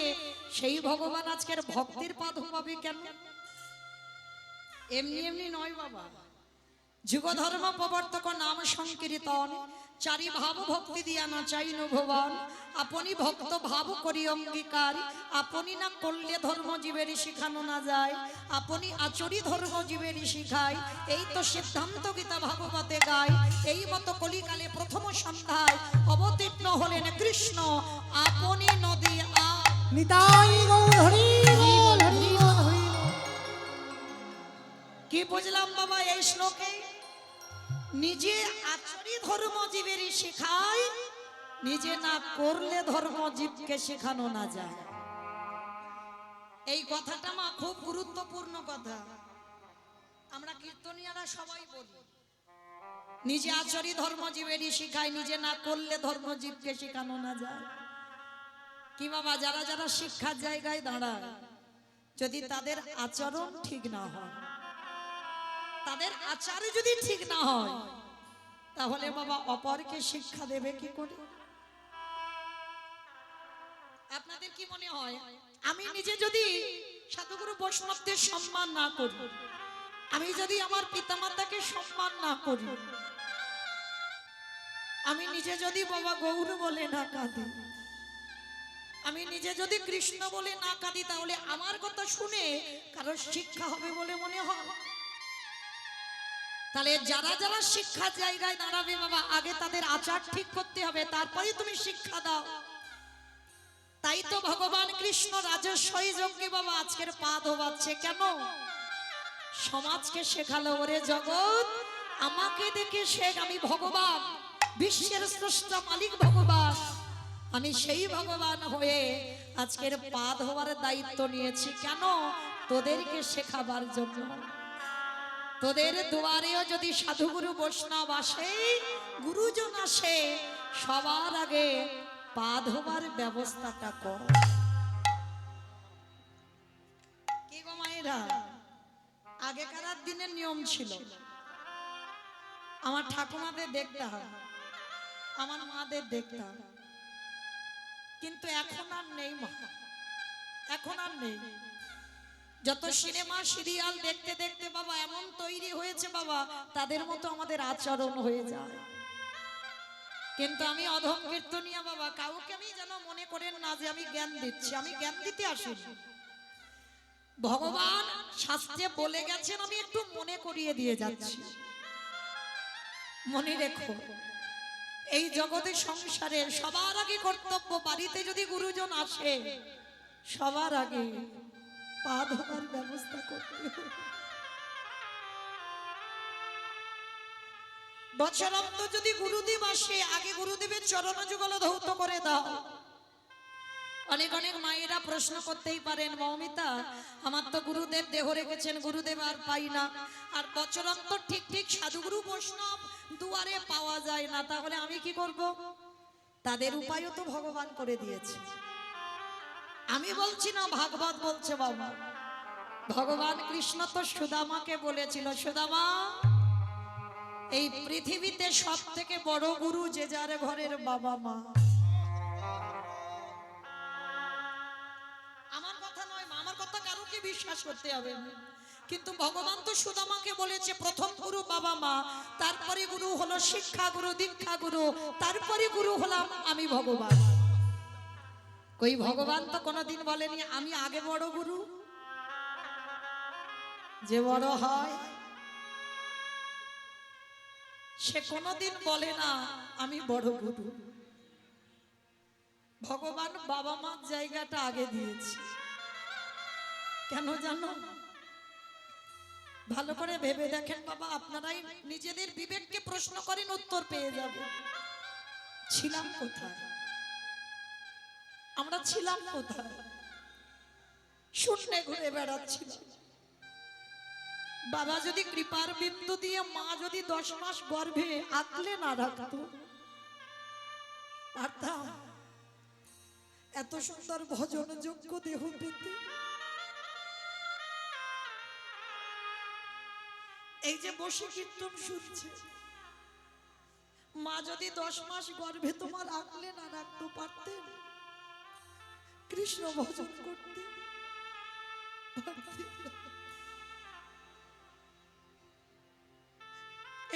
সেই ভগবান আজকের ভক্তের পা ধোবাবে কেন? এমনি এমনি নয় বাবা। যুগ ধর্ম প্রবর্তক নাম সংকীর্তন, চারি ভাব ভক্তি দিয়া না চাইনু ভুবন, আপনি ভক্ত ভাব করি অঙ্গীকার, আপনি না করলে ধর্ম জীবের শিখানো না যায়, আপনি আচরি ধর্ম জীবের শিখায়, এই তো সিদ্ধান্ত গীতা ভাগবতে গায়। এই মতো কলিকালে প্রথম সন্ধ্যায় অবতীর্ণ হলেন কৃষ্ণ, আপনি নদী নিতাই গৌর হরি বল, হরি বল, হরি বল। কি বুঝলাম বাবা এই শ্লোকে? নিজে আচরি ধর্ম জীবের শেখায়, নিজে না করলে ধর্ম জীবকে শেখানো না যায়। এই কথাটা মা খুব গুরুত্বপূর্ণ কথা। আমরা কীর্তনিয়ারা সবাই বলি, নিজে আচরি ধর্ম জীবের শিখায়, নিজে না করলে ধর্ম জীবকে শেখানো না যায়। কি বাবা, যারা যারা শিক্ষার জায়গায় দাঁড়ায়, যদি তাদের আচরণ ঠিক না হয়, তাদের আচার যদি ঠিক না হয়, তাহলে বাবা অপরকে শিক্ষা দেবে কি করে? আপনাদের কি মনে হয়, আমি নিজে যদি সাধুগুরু বৈষ্ণবদের সম্মান না করি, আমি যদি আমার পিতামাতাকে সম্মান না করি, আমি নিজে যদি বাবা গৌর বলে না কাঁদি, আমি নিজে যদি কৃষ্ণ বলে না কাঁদি, তাহলে আমার কথা শুনে কারোর শিক্ষা হবে বলে মনে হয়? তাহলে যারা যারা শিক্ষার জায়গায় দাঁড়াবে বাবা, আগে তাদের আচার ঠিক করতে হবে, তারপরে তুমি শিক্ষা দাও। তাই তো ভগবান কৃষ্ণ রাজস্বই যজ্ঞে বাবা আজকের পা ধোবাচ্ছে কেন? সমাজকে শেখালো, ওরে জগৎ আমাকে দেখে শেখ, আমি ভগবান, বিশ্বের স্রষ্টা মালিক ভগবান, আমি সেই ভগবান হয়ে আজকের পা ধোবার দায়িত্ব নিয়েছি। কেন? তোদেরকে শেখাবার জন্য। তোদের দুয়ারেও যদি সাধুগুরু বৈষ্ণব আসে, গুরুজন আসে, সবার আগে পা ধোবার ব্যবস্থাটা কর। কি গো মায়েরা, আগেকার দিনের নিয়ম ছিল, আমার ঠাকুমাদের দেখতে হয়, আমার মাদের দেখতে হয়, কিন্তু এখন আর নেই মা, এখন আর নেই। যত সিনেমা সিরিয়াল দেখতে দেখতে বাবা এমন তৈরি হয়েছে বাবা, তাদের মতো আমাদের আচরণ হয়ে যায়। কিন্তু আমি অধম কীর্তনিয়া বাবা, কাউকে আমি যেন মনে করেন না যে আমি জ্ঞান দিচ্ছি, আমি জ্ঞান দিতে আসিনি। ভগবান শাস্ত্রে বলে গেছেন, আমি একটু মনে করিয়ে দিয়ে যাচ্ছি। মনে রেখো, এই জগতের সংসারের সবার আগে কর্তব্য, বাড়িতে যদি গুরুজন আসে, সবার আগে পা ধোবার ব্যবস্থা করতে হবে। বছরান্ত যদি গুরুদেব আসে, আগে গুরুদেবের চরণ যুগল ধৌত করে দাও। অনেক অনেক মায়েরা প্রশ্ন করতেই পারেন, মৌমিতা আমার তো গুরুদেব দেহ রেখেছেন, গুরুদেব আর পাই না, আর বছরান্ত ঠিক ঠিক সাধুগুরু বৈষ্ণব দুয়ারে পাওয়া যায় না, তাহলে আমি কি করব? তাদের উপায়ও তো ভগবান করে দিয়েছে। আমি বলছি না, ভাগবত বলছে বাবা। ভগবান কৃষ্ণ তো সুদামাকে বলেছিল, সুদামা এই পৃথিবীতে সব থেকে বড় গুরু যে যার ঘরের বাবা মা। আমার কথা নয় মা, আমার কথা কারোকে বিশ্বাস করতে হবে না, কিন্তু ভগবান তো সুদামাকে বলেছে প্রথম গুরু বাবা মা, তারপরে গুরু হলো শিক্ষা গুরু, দীক্ষা গুরু, তারপরে গুরু হলাম আমি ভগবান। কই ভগবান তো কোনোদিন বলেনি আমি আগে বড় গুরু। যে বড় হয় সে কোনোদিন বলে না আমি বড় গুরু। ভগবান বাবা মার জায়গাটা আগে দিয়েছে। কেন জানো? ভালো করে ভেবে দেখেন বাবা, আপনারাই নিজেদের বিবেককে প্রশ্ন করেন, উত্তর পেয়ে যাবেন। ছিলাম কোথায়? আমরা ছিলাম কোথায়? শূন্যে ঘুরে বেড়াচ্ছিলাম। বাবা যদি কৃপার বিন্দু দিয়ে মা যদি 10 মাস গর্ভে আঁকলে না রাখতো, পারতাম এত সুন্দর ভজন যোগ্য দেহ পেতে? এই যে বসে কীর্তন শুনছে, মা যদি 10 মাস গর্ভে তোমার আঁকলে না রাখতো, পারতেন কৃষ্ণ ভজন করতে? পারতেন না।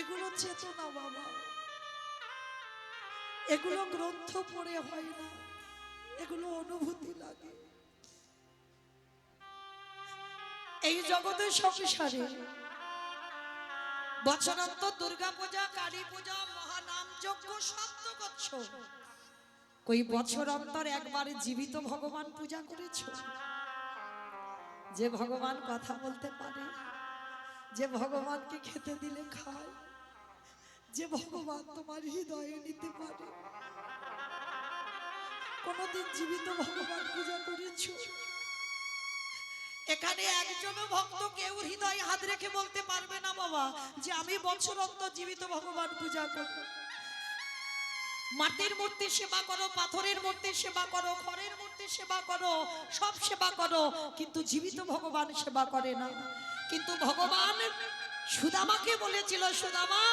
এগুলো চেতনা বাবা, এগুলো গ্রন্থ পড়ে হয় না, এগুলো অনুভূতি লাগে। এই জগতের সংসারে বছরান্তর দুর্গা পূজা, কালী পূজা, মহানাম যজ্ঞ সব তো করছো, কই বছর অন্তর একবারে জীবিত ভগবান পূজা করেছো? যে ভগবান কথা বলতে পারে, যে ভগবানকে খেতে দিলে খায়, যে ভগবান তোমার হৃদয়ে নিতে পারে, কোনদিন জীবিত ভগবান পূজা করেছো? এখানে একজন ভক্ত কেউ হৃদয়ে হাত রেখে বলতে পারবে না বাবা যে আমি বছর অন্তর জীবিত ভগবান পূজা করব। মাটির মূর্তি সেবা করো, পাথরের মূর্তি সেবা করো, খড়ের মূর্তি সেবা করো, সব সেবা করো, কিন্তু জীবিত ভগবান সেবা করে না। কিন্তু ভগবান সুদামাকে বলেছিল, সুদামা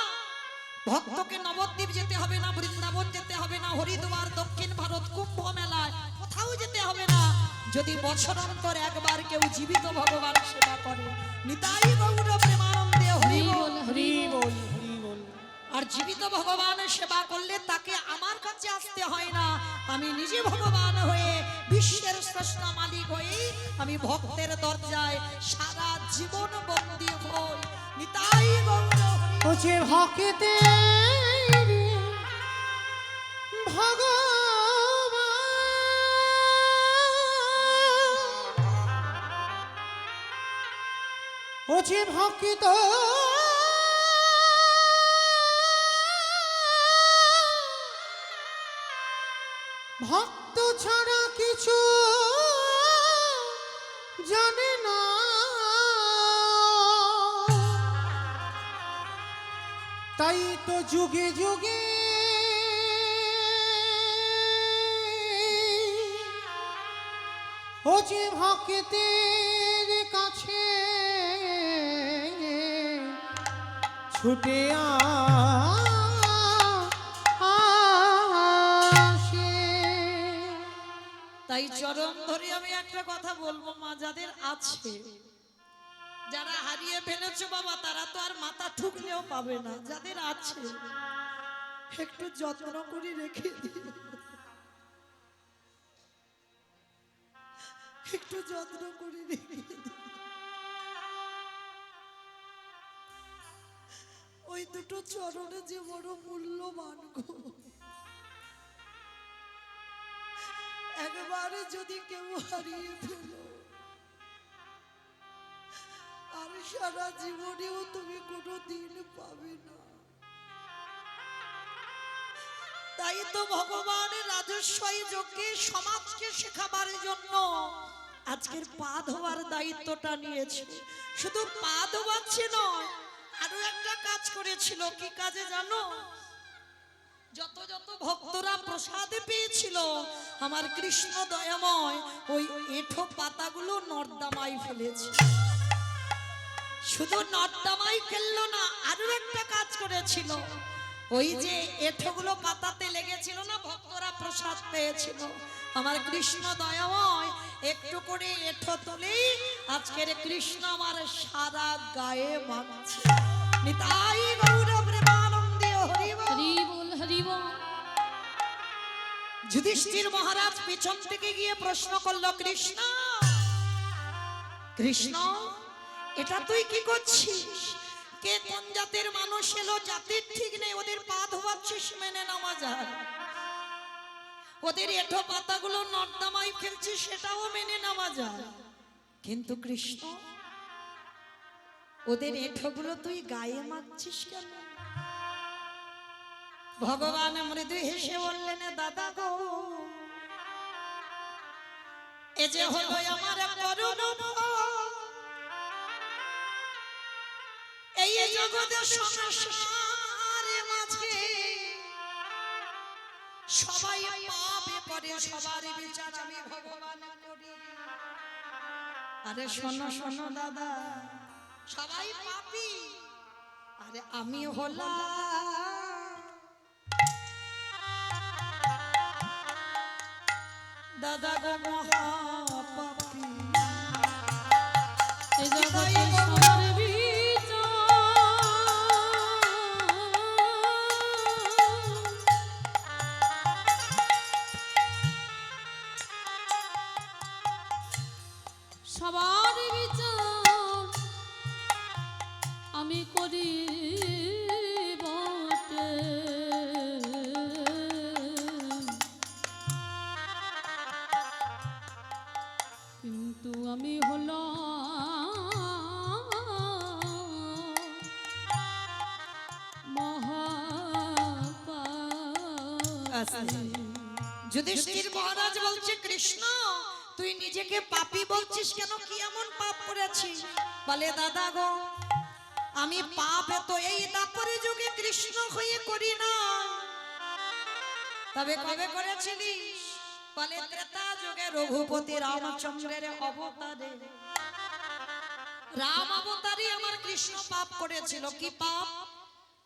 ভক্তকে নবদ্বীপ যেতে হবে না, বৃন্দাবন যেতে হবে না, হরিদ্বার, দক্ষিণ ভারত, কুম্ভ মেলায় কোথাও যেতে হবে না, যদি বছর অন্তর একবার কেউ জীবিত ভগবান সেবা করে। নিতাই গৌর প্রেমানন্দে হরি বল, হরি বল। হরি বল। আর জীবিত ভগবানের সেবা করলে তাকে আমার কাছে আসতে হয় না, আমি নিজে ভগবান হয়ে বিশ্বের স্রষ্টা মালিক হয়ে আমি ভক্তের দরজায় সারা জীবন বন্দী হই। নিতাই গৌর ও যে ভক্তে ভগবান, ও যে ভক্ত ভক্ত ছাড়া কিছু জানে না, তাই তো যুগে যুগে ও যে ভক্তের কাছে ছুটে আসে। তাই চরম ধরে আমি একটা কথা বলবো মা, যাদের আছে, যারা হারিয়ে ফেলেছো বাবা, তারা তো আর মাথা ঠুকলেও পাবে না। যাদের আছে একটু যত্ন করে রেখে দিও, একটু যত্ন করে রেখে দিও। ওই দুটো চরণে যে বড় মূল্যবান গো, একবারে যদি কেউ হারিয়ে ফেলো আর সারা জীবনেও তুমি কোনো দিন পাবে না। তাই তো ভগবানের রাজস্বই যজ্ঞে সমাজকে শেখাবার জন্য আজকের পা ধোয়ার দায়িত্বটা নিয়েছে। শুধু পা ধোয়াচ্ছে নয়, আরো একটা কাজ করেছিল। কি কাজে জানো? যত যত ভক্তরা প্রসাদ পেয়েছিল আমার কৃষ্ণ দয়াময় ওই এঁঠো পাতাগুলো নর্দমায় ফেলেছে। শুধু নর্দমাই ফেললো না, আরো একটা কাজ করেছিল। ওই যে এঁঠোগুলো পাতাতে লেগেছিল না, ভক্তরা প্রসাদ পেয়েছিল। আমার কৃষ্ণ দয়াময় একটু করে এঁঠো তুলেই আজকের কৃষ্ণ আমার সারা গায়ে মাখছে। নিতাই গৌর প্রেমানন্দে হরি বল। হরি বল হরি বল। যুধিষ্ঠির মহারাজ পিছন থেকে গিয়ে প্রশ্ন করলো, কৃষ্ণ কৃষ্ণ এটা তুই কি করছিস? কে কোন জাতের মানুষ এলো জাতির ঠিক নেই, ওদের পা ধোয়াচ্ছিস, মেনে নেওয়া যায়। ওদের এঁঠো পাতাগুলো নর্দমায় ফেলছিস, সেটাও মেনে নেওয়া যায়। কিন্তু কৃষ্ণ ওদের এঁঠোগুলো তুই গায়ে মাখছিস কেন? ভগবান মৃদু হেসে বললেন, দাদা গো, এ যে হলো আমার করুণ ভয়। এই জগতে সংসারের মাঝে সবাই পাপে করে, সবার বিচার আমি ভগবান করি। আরে শোনো শোনো দাদা, সবাই পাপী, আরে আমি হলাম দাদা গো মহাপাপী। এই জগতে সবার বিচার সবার বিচার আমি করি বটে। কিন্তু আমি হলাম মহাপাপী। যুধিষ্ঠির মহারাজ বলছে, কৃষ্ণ তুই নিজেকে পাপী বলছিস কেন? কি এমন পাপ করেছিস? বলে, দাদা গো, আমি পাপ এত এই দাপরে যুগে কৃষ্ণ হয়ে করি না। তবে কবে করেছিলিস? বলে, ত্রেতা যুগে রঘুপতি রামচন্দ্রের অবতারে। রাম অবতারে আমার কৃষ্ণ পাপ করেছিল। কি পাপ?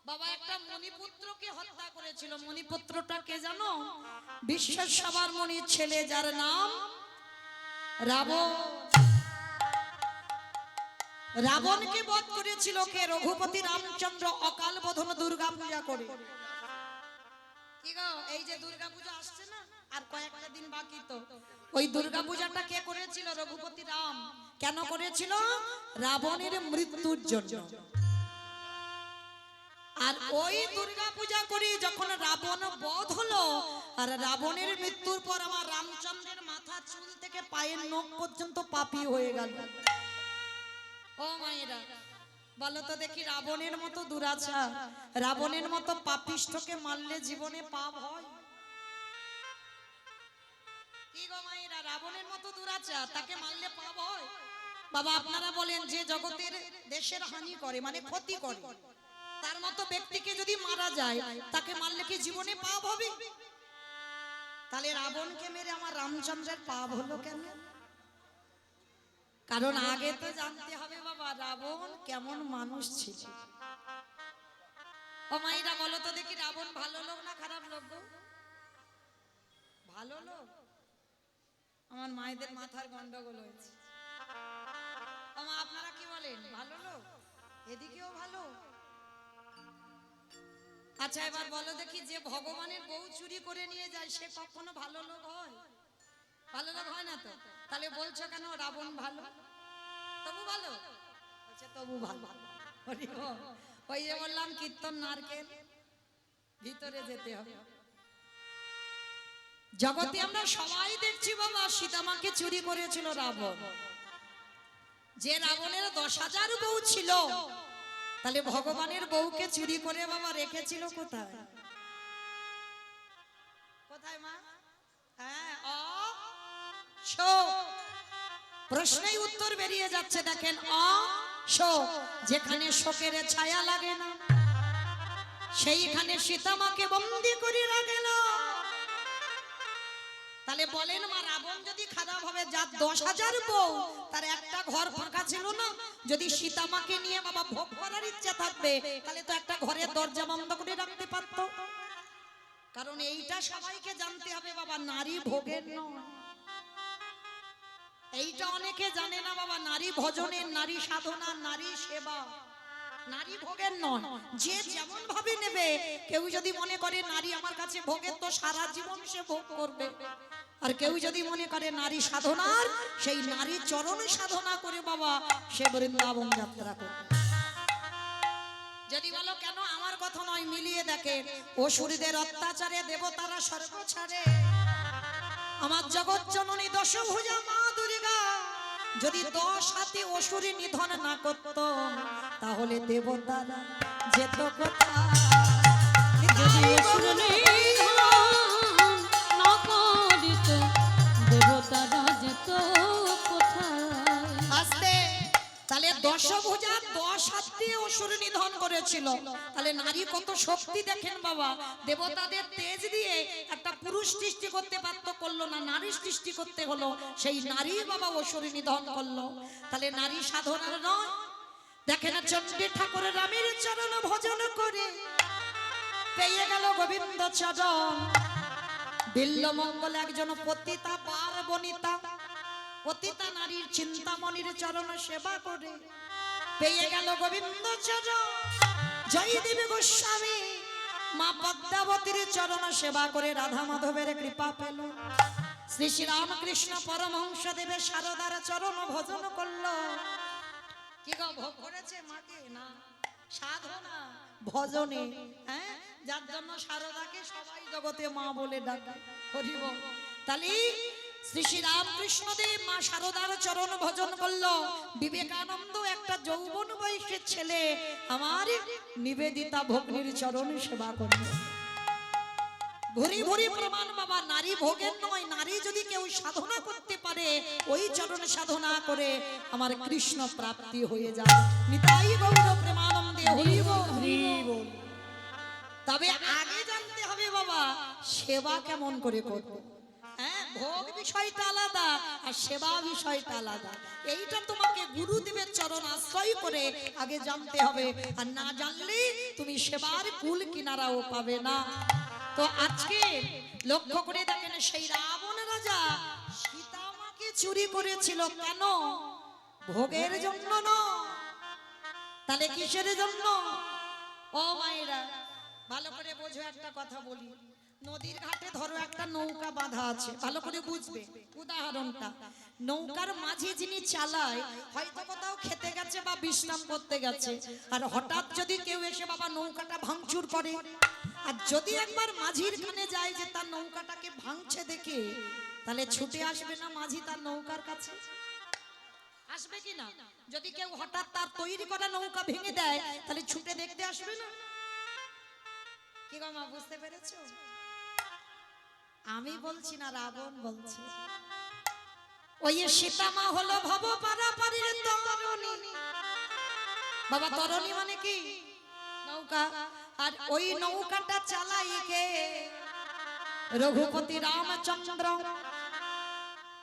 বাবা একটা মণিপুত্রকে হত্যা করেছিল। মণিপুত্রটা কে জানো? বিশ্বের সবার মণির ছেলে, যার নাম রাবণ। রাবণকে বধ করেছিল কে? রঘুপতি রামচন্দ্র অকাল বোধন দুর্গা পূজা করে। কি গো, এই যে দুর্গা পূজা আসছে না, আর কয়েকটা দিন বাকি, তো ওই দুর্গা পূজাটা কে করেছিল? রঘুপতি রাম। কেন করেছিল? রাবণের মৃত্যুর জন্য। আর ওই দুর্গা পূজা করে যখন রাবণ বধ হলো, আর রাবণের মৃত্যুর পর আমার রামচন্দ্রের মাথা চুল থেকে পায়ের নখ পর্যন্ত পাপী হয়ে গেল। ও মায়েরা, বলো তো দেখি, রাবণের মতো দুরাচার, রাবণের মতো পাপিষ্ঠকে মারলে জীবনে পাপ হয়? কি গো মায়েরা, রাবণের মতো দুরাচার, তাকে মারলে পাপ হয়? বাবা আপনারা বলেন, যে জগতের দেশের হানি করে, মানে ক্ষতি করে, তার মতো ব্যক্তিকে যদি মারা যায়, তাকে মারলে কি জীবনে পাপ হবে? তাহলে রাবণকে মেরে আমার রামচন্দ্রের পাপ হলো কেন? কারণ আগে তো জানতে হবে বাবা, রাবণ কেমন মানুষ ছিল। ও মাইরা বলো তো দেখি, রাবণ ভালো লোক না খারাপ লোক গো? ভালো লোক। আমার মায়েদের মাথার গন্ডগোল হয়েছে। আপনারা কি বলেন, ভালো লোক? এদিকেও ভালো। আচ্ছা এবার বলো দেখি, যে ভগবানের বউ চুরি করে নিয়ে যায়, সে কখনো ভালো লোক হয়? ভালো লোক হয় না তো। তাহলে বলছো কেন রাবণ ভালো? তবু ভালো বলছে, তবু ভালো। ওই যে বললাম, কীর্তন নারকেল, ভিতরে যেতে হবে। জগতে আমরা সবাই দেখছি বাবা, সীতামাকে চুরি করেছিল রাবণ। যে রাবণের 10,000 বউ ছিল, তাহলে ভগবানের বউকে চুরি করে বাবা রেখেছিল কোথায়? কোথায় মা? হ্যাঁ, প্রশ্নেই উত্তর বেরিয়ে যাচ্ছে। দেখেন, শোক, যেখানে শোকের ছায়া লাগে না, সেইখানে সীতামাকে বন্দী করে রাখে না। তাহলে বলেন মা, রাবণ যদি খারাপ হবে, যার 10,000 বউ, তার একটা ঘর ফাঁকা ছিল না? যদি সীতামাকে নিয়ে বাবা ভোগ করার ইচ্ছা থাকবে, তাহলে তো একটা ঘরের দরজা বন্ধ করে রাখতে পারত। কারণ এইটা সবাইকে জানতে হবে বাবা, নারী ভোগের নয়। এইটা অনেকে জানে না বাবা, নারী ভজনের, নারী সাধনা, নারী সেবা, নারী ভোগের নয়। যে যেমন ভাবে নেবে, কেউ যদি মনে করে নারী আমার কাছে ভোগের, তো সারা জীবন সে ভোগ করবে। আর কেউ যদি মনে করে নারী সাধনার, সেই নারী চরণ সাধনা করে বাবা সে বৃন্দাবন যাত্রা করবে। যদি বলো কেন, আমার কথা নয়, মিলিয়ে দেখে। অসুরদের অত্যাচারে দেবতারা স্বর্গ ছাড়ে। আমার জগৎ জননী দশভুজা মা দুর্গা যদি 10 হাতে অসুর নিধন না করত, তাহলে দেবতারা যেত কোথায়? যদি অসুর নিধন না করিত, দেবতারা যেত কোথায়? আস্তে। তাহলে দশভুজা 10 হাত দিয়ে অসুর নিধন করেছিল। তাহলে নারী কত শক্তি দেখেন বাবা। দেবতাদের তেজ দিয়ে একটা পুরুষ সৃষ্টি করতে পারতো, করলো না, নারী সৃষ্টি করতে হলো। সেই নারী বাবা অসুর নিধন করলো। তাহলে নারী সাধনার নয়? দেখেন চণ্ডী ঠাকুর রামের চরণ ভজন করে পেয়ে গেল গোবিন্দ চরণ। বিল্লমঙ্গল একজন পতিতা বার বনিতা, পতিতা নারীর চিন্তামণির চরণ সেবা করে পেয়ে গেল গোবিন্দ চরণ। জয়দেবী গোস্বামী মা পদ্মাবতীর চরণ সেবা করে রাধা মাধবের কৃপা পেল। শ্রী শ্রী রামকৃষ্ণ পরমহংস দেবের শারদার চরণ ভজন করলো। কি গো, ভোগ করেছে মাকে? না, সাধনা ভজনে। হ্যাঁ, যার জন্য শারদাকে সবাই জগতে মা বলে ডাকে। হরি বল। তাহলে শ্রী শ্রী রামকৃষ্ণ দেব মা শারদার চরণ ভজন করলো। বিবেকানন্দ একটা যৌবন বয়সের ছেলে আমার নিবেদিতা ভগ্নীর চরণ সেবা করলো। ভরি ভরি প্রমাণ বাবা, নারী ভোগের নয়। নারী যদি কেউ সাধনা করতে পারে, ওই চরণ সাধনা করে আমার কৃষ্ণ প্রাপ্তি হয়ে যায়। নিতাই গৌর প্রেমানন্দে হরি বল। হরি বল। তবে আগে জানতে হবে বাবা, সেবা কেমন করে করব। হ্যাঁ, ভোগ বিষয়টা আলাদা আর সেবা বিষয়টা আলাদা। এইটা তোমাকে গুরুদেবের চরণ আশ্রয় করে আগে জানতে হবে। আর না জানলে তুমি সেবার কুল কিনারাও পাবে না। তো আজকে লক্ষ্য করে দেখেন, সেই রাবণ রাজা সীতামাকে চুরি করেছিল। কেন? ভোগের জন্য নয়। তাহলে কিসের জন্য? ও মায়েরা ভালো করে বোঝো, একটা কথা বলি। নদীর ঘাটে ধরো একটা নৌকা বাঁধা আছে, ভালো করে বুঝবে উদাহরণটা। নৌকার মাঝি যিনি চালায়, হয়তো কোথাও খেতে গেছে বা বিশ্রাম করতে গেছে, আর হঠাৎ যদি কেউ এসে বাবা নৌকাটা ভাঙচুর করে, আর যদি একবার মাঝির কানে যায় যে তার নৌকাটাকে ভাঙছে দেখে, তাহলে ছুটে আসবে না মাঝি তার নৌকার কাছে? আসবে কি না? যদি কেউ হঠাৎ তার তৈরি করা নৌকা ভেঙে দেয়, তাহলে ছুটে দেখতে আসবে না? কি গো মা, বুঝতে পেরেছো? আমি বলছি না, রাবণ বলছে। ওই সীতামা হলো ভব পারাপারের তরণী। বাবা, তরণী মানে কি? নৌকা। আর ওই নৌকাটা চালায় কে? রঘুপতি রামচন্দ্র।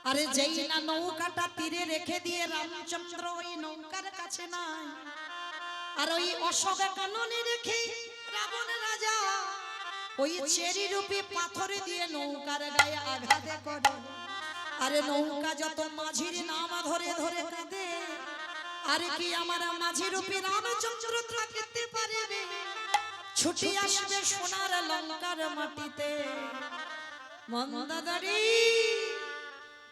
আরে যেই না নৌকাটা তীরে রেখে দিয়ে রামচন্দ্র ওই নৌকার কাছে নাই, আর ওই অশোক কাননে রেখে রাবণ রাজা ওই চেরি রূপী পাথরে দিয়ে নৌকার গায়ে আঘাত করে। আরে নৌকা যত মাঝির নাম ধরে ধরে কাঁদে, আরে কি আমার মাঝি রূপী রামচন্দ্র থাকতে পারবে? ছুটি আসবে সোনার লঙ্কার মাটিতে। মন্দাদারি,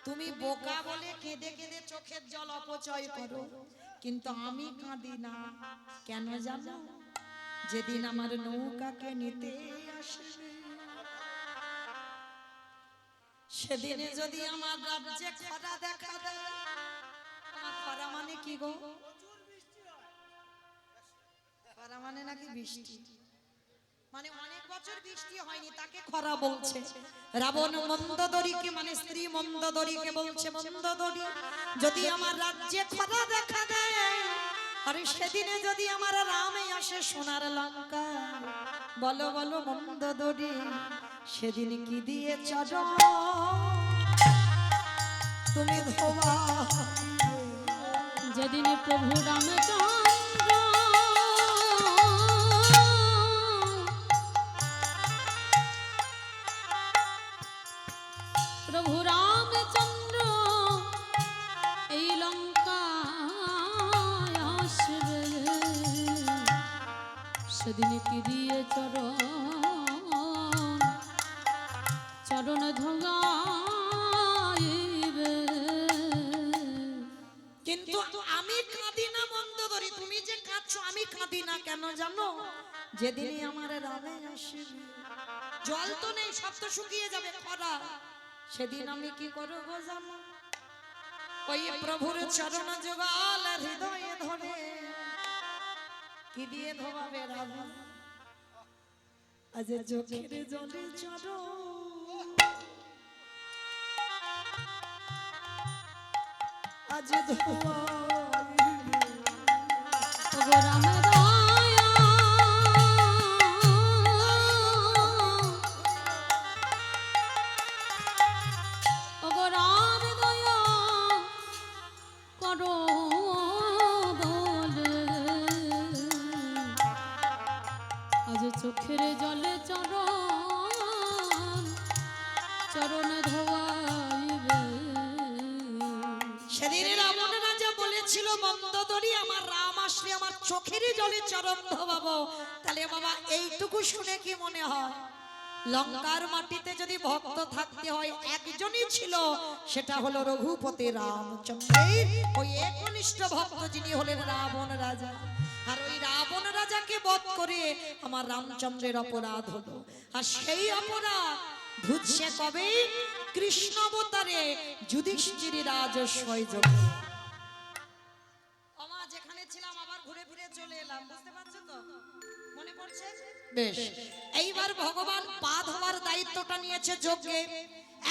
তুমি বোকা বলে কেঁদে কেঁদে চোখের জল অপচয় করো, কিন্তু আমি কাঁদি না। কেন জানো? যেদিন আমার নৌকাকে নিতে আসবে, সেদিনে যদি আমার রাজ্যে খরা দেখা দেয়। আমার খরা মানে কি গো? খরা মানে নাকি বৃষ্টি, মানে অনেক বছর বৃষ্টি হয়নি, তাকে খরা বলছে। রাবণ মন্দোদরীকে মানে স্ত্রী মন্দোদরীকে বলছে, মন্দোদরী যদি আমার রাজ্যে খরা দেখা দেয়, আরে সেদিনে যদি আমার রামে আসে সোনার লঙ্কা, বলো বলো মন্দোদরী সেদিন কি দিয়ে চরণ তুমি ধোবা। যেদিন প্রভু রামচন্দ্র প্রভু রামচন্দ্র এই লঙ্কায় আসবে, সেদিন কি দিয়ে চরণ ধোয়াইবে। কিন্তু আমি কাঁদি না মন্দোদরী, তুমি যে কাঁদছো আমি কাঁদি না কেন জানো? যেদিনই আমার রামে আসবে, জল তো নেই, সব তো শুকিয়ে যাবে খরা, সেদিন আমি কি করবো জানো? ওই প্রভুর চরণ যুগল হৃদয়ে ধরে কি দিয়ে ধোবাবে রাম? আজ চোখের জলে চরণ আজ ধোয়াইবে। ওগো রাম দয়া, ওগো রাম দয়া করো বলে, আজ চোখের জলে চরণ ধোয়াইবে। সেদিন রাবণ রাজা বলেছিল মন্দোদরী আমার রাম আসলে আমার চোখের জলে চরণ ধোবাবো। তাহলে বাবা এইটুকু শুনে কি মনে হয়? লঙ্কার মাটিতে যদি ভক্ত থাকতে হয় একজনই ছিল, সেটা হলো রঘুপতি রামচন্দ্রের ওই একনিষ্ঠ ভক্ত যিনি হলেন রাবণ রাজা। আর ওই রাবণ রাজাকে বধ করে আমার রামচন্দ্রের অপরাধ হলো। আর সেই অপরাধ ধুচ্ছে কবে? কৃষ্ণ অবতারে যুধিষ্ঠির রাজস্বয় যোগে। আমা যেখানে ছিলাম আবার ঘুরে ফিরে চলে এলাম, বুঝতে পারছো তো? মনে পড়ছে? বেশ, এইবার ভগবান পা ধোয়ার দায়িত্বটা নিয়েছে যজ্ঞে।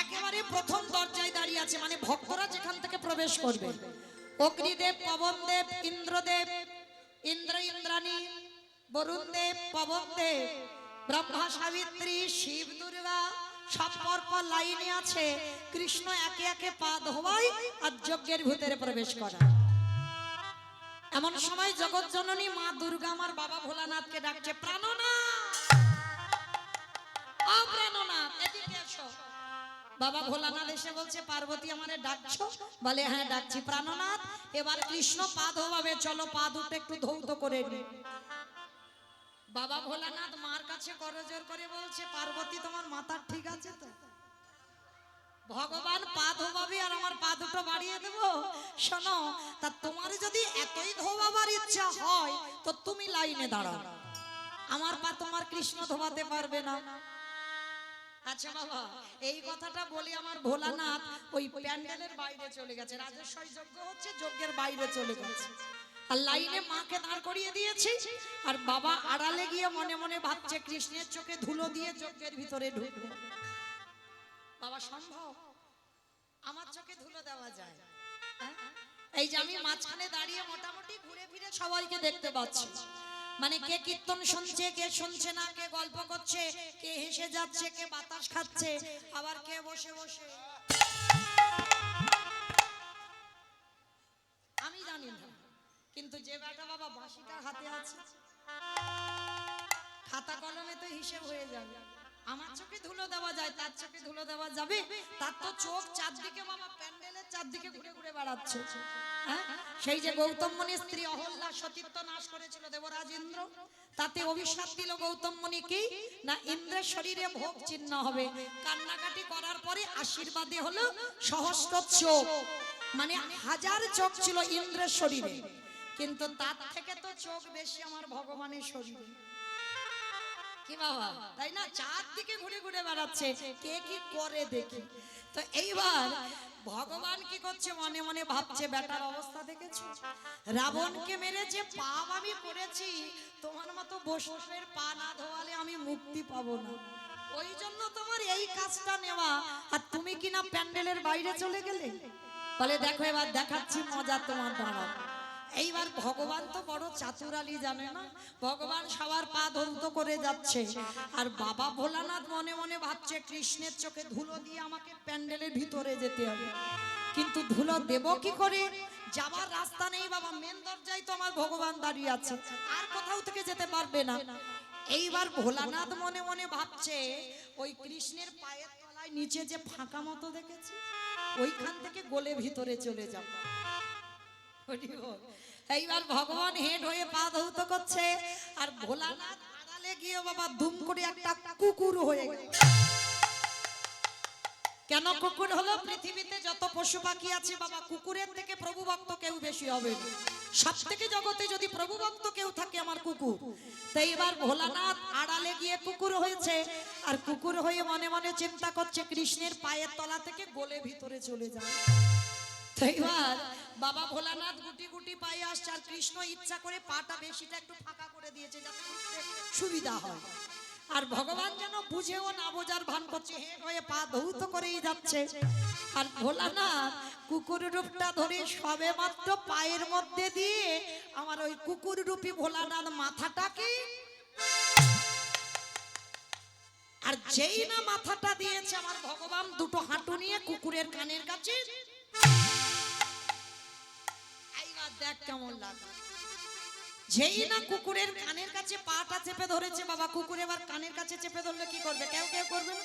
একেবারে প্রথম দরজায় দাঁড়িয়ে আছে, মানে ভক্তরা যেখান থেকে প্রবেশ করবে। অগ্নিদেব, পবনদেব, ইন্দ্রদেব, ইন্দ্রাণী, বরুণদেব, পবনদেব, ব্রহ্মা, সাবিত্রী, শিব, দুর্গা সব পরপর লাইনে আছে। কৃষ্ণ একে একে পা ধোয়ায় আর যজ্ঞের ভিতরে প্রবেশ করা। এমন সময় জগৎ জননী মা দুর্গা আমার বাবা ভোলানাথকে ডাকছে, প্রাণনাথ, ও প্রাণনাথ এদিকে এসো। বাবা ভোলানাথ এসে বলছে, পার্বতী আমারে ডাকছো? বলে হ্যাঁ ডাকছি। প্রাণনাথ, এবার কৃষ্ণ পা ধোয়াবে, চলো পা দুটো একটু ধৌত করে নি। বাবা ভোলানাথ মার কাছে করজোর করে বলছে, পার্বতী তোমার মাথা ঠিক আছে তো? ভগবান পা ধোবাবে আর আমার পা দুটো বাড়িয়ে দেব? শোনো, তা তোমার যদি এতই ধোবাবার ইচ্ছা হয় তো তুমি লাইনে দাঁড়াও, আমার পা তোমার কৃষ্ণ ধোবাতে পারবে না। আচ্ছা বাবা, এই কথাটা বলি আমার ভোলানাথ ওই প্যান্ডেলের বাইরে চলে গেছে। রাজস্বয় যজ্ঞ হচ্ছে, যজ্ঞের বাইরে চলে গেছে। আর লাইনে মাকে দাঁড় করিয়ে দিয়েছি। আর বাবা আড়ালে গিয়ে মনে মনে ভাবছে কৃষ্ণের চোখে ধুলো দিয়ে যজ্ঞের ভিতরে ঢুকবে। বাবা সম্ভব? আমার চোখে ধুলো দেওয়া যায়? এই যে আমি মাঝখানে দাঁড়িয়ে মোটামুটি ঘুরে ফিরে সবাইকে দেখতে পাচ্ছি, মানে কে কীর্তন শুনছে, কে শুনছে না, কে গল্প করছে, কে হেসে যাচ্ছে, কে বাতাস খাচ্ছে, আবার কে বসে বসে। আমি জানি না, কিন্তু যে বেটা বাবা বাঁশিটা হাতে আছে, খাতা কলমে তো হিসেব হয়ে যাবে। আমার চোখে ধুলো দেওয়া যায়, তার চোখে ধুলো দেওয়া যাবে? তার তো চোখ চারদিকে বাবা প্যান্ডেলের চারদিকে ঘুরে ঘুরে বেড়াচ্ছে। হ্যাঁ, সেই যে গৌতম মুনির স্ত্রী অহল্যা সতীত্ব নাশ করেছিল দেবরাজ ইন্দ্র, তাতে অভিশাপ দিল গৌতম মুনি কি না ইন্দ্রের শরীরে ভোগ চিহ্ন হবে। কান্নাকাটি করার পরে আশীর্বাদে হলো সহস্র চোখ, মানে 1000 চোখ ছিল ইন্দ্রের শরীরে, কিন্তু তার থেকে তো চোখ বেশি আমার ভগবানের শরীরে। কি বাবা, তাই না? চারদিকে ঘুরে ঘুরে বেড়াচ্ছে, কে কি করে দেখি। তো এইবার ভগবান কি করছে, মনে মনে ভাবছে, বেটার অবস্থা দেখেছো? রাবণকে মেরে যে পাপ আমি করেছি, তোমার মতো বৈষ্ণবের পা না ধোয়ালে আমি মুক্তি পাবো না। ওই জন্য তোমার এই কাজটা নেওয়া, আর তুমি কিনা প্যান্ডেলের বাইরে চলে গেলে। বলে দেখো এবার দেখাচ্ছি মজা তোমার দ্বারা। এইবার ভগবান তো বড় চাতুরালি জানে না, ভগবান সবার পা ধৌত করে যাচ্ছে আর বাবা ভোলানাথ মনে মনে ভাবছে কৃষ্ণের চোখে ধুলো দিয়ে আমাকে প্যান্ডেলের ভিতরে যেতে হবে, কিন্তু ধুলো দেব কি করে, যাবার রাস্তা নেই বাবা, মেন দরজায় তো আমার ভগবান দাঁড়িয়ে আছে, আর কোথাও থেকে যেতে পারবে না। এইবার ভোলানাথ মনে মনে ভাবছে ওই কৃষ্ণের পায়ের তলায় নিচে যে ফাঁকা মতো দেখেছি ওইখান থেকে গলে ভিতরে চলে যাব। এইবার ভগবান হেড হয়ে পা ধৌত করছে আর ভোলানাথ আড়ালে গিয়ে বাবা দুম করে একটা কুকুর হয়ে গেল। কেন কুকুর হলো? পৃথিবীতে যত পশু পাখি আছে বাবা কুকুরের থেকে প্রভু ভক্ত কেউ বেশি হবে না, সব থেকে জগতে যদি প্রভু ভক্ত কেউ থাকে আমার কুকুর। তাই এবার ভোলানাথ আড়ালে গিয়ে কুকুর হয়েছে আর কুকুর হয়ে মনে মনে চিন্তা করছে কৃষ্ণের পায়ের তলা থেকে গলে ভিতরে চলে যাবে। এইবার বাবা ভোলানাথ গুটি গুটি পায়ে আসছে আর কৃষ্ণ ইচ্ছা করে পাটা বেশিটা একটু ফাঁকা করে দিয়েছে যাতে উঠতে সুবিধা হয়। আর ভগবান যেন বুঝেও না বোঝার ভান করছে, হেড হয়ে পা ধৌত করেই যাচ্ছে। আর ভোলানাথ কুকুর রূপটা ধরে সবে মাত্র পায়ের মধ্যে দিয়ে আমার ওই কুকুর রূপী ভোলানাথ মাথাটাকে, আর যেই না মাথাটা দিয়েছে আমার ভগবান দুটো হাঁটু নিয়ে কুকুরের কানের কাছে, দেখ কেমন লাগে, যেই না কুকুরের কানের কাছে পাটা চেপে ধরেছে বাবা, কুকুর এবার কানের কাছে চেপে ধরলে কি করবে? কেউ কেউ করবে না,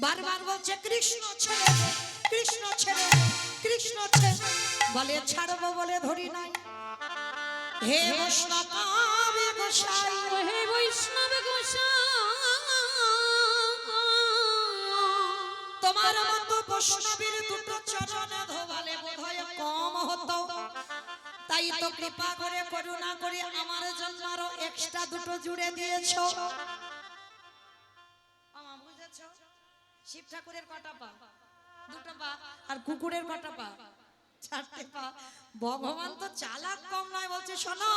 বারবার বলছে কৃষ্ণ ছেড়ে দে, কৃষ্ণ ছেড়ে দে, কৃষ্ণ ছেড়ে, বলে ছাড়বো বলে ধরি নাই। হে বৈষ্ণব গোসাই, হে বৈষ্ণব গোসাই, তোমার মতো বৈষ্ণবের দুটো চরণে ধোবালে বোধহয় কম হতো, তাই তো কৃপা করে করুণা করে আমার জন্য আরো এক্সট্রা দুটো জুড়ে দিয়েছো। মামা বুঝেছো? শিব ঠাকুরের কটা পা? দুটো পা। আর কুকুরের কটা পা? চারটে পা। ভগবান তো চালাক কম নয়, বলছে শোনো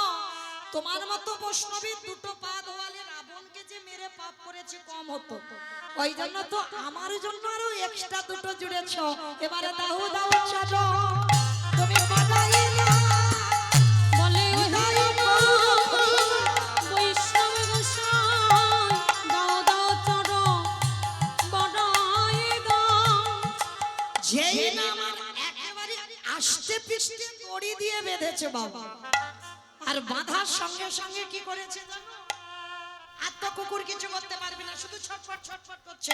তোমার মতো বৈষ্ণবীর দুটো পা ধোয়ালে রাবণকে যে মেরে পাপ করেছে কম হতো, ওই জন্য তো আমার জন্য আরো এক্সট্রা দুটো জুড়েছো। এবারে দাও দাও চাচো তুমি বাজাইলে বলে বৈষ্ণব গোসাই, দাও দাও চরণ বড়াই দাও। যেই না আমার একেবারে আস্তে পিষ্টে দড়ি দিয়ে বেঁধেছে বাবা, আর বাঁধার সঙ্গে সঙ্গে কি করেছে জানো? আর তো কুকুর কিছু করতে পারবে না, শুধু ছটফট ছটফট করছে।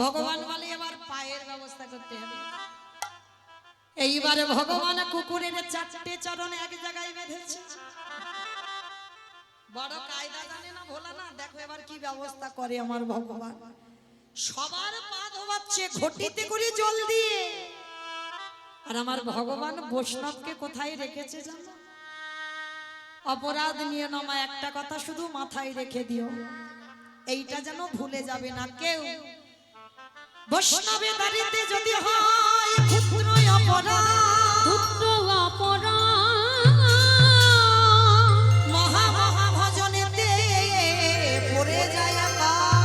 ভগবান বলে এবার পায়ের ব্যবস্থা করতে হবে। এইবারে ভগবান কুকুরের চারটে চরণ এক জায়গায় বেঁধেছে। বড় কায়দা জানে না ভোলা না, দেখো এবার কি ব্যবস্থা করে আমার ভগবান। সবার পা ধোয়াচ্ছে ঘটিতে করে জল দিয়ে, আর আমার ভগবান বৈষ্ণবকে কোথায় রেখেছে জানো? অপরাধ নিয়ে নামা একটা কথা শুধু মাথায় রেখে দিও, এইটা যেন ভুলে যাবে না কেউ। বৈষ্ণবের বাড়িতে যদি হয় ক্ষুদ্র অপরাধ, ক্ষুদ্র অপরাধ মহা মহা ভজনেতে পড়ে যায়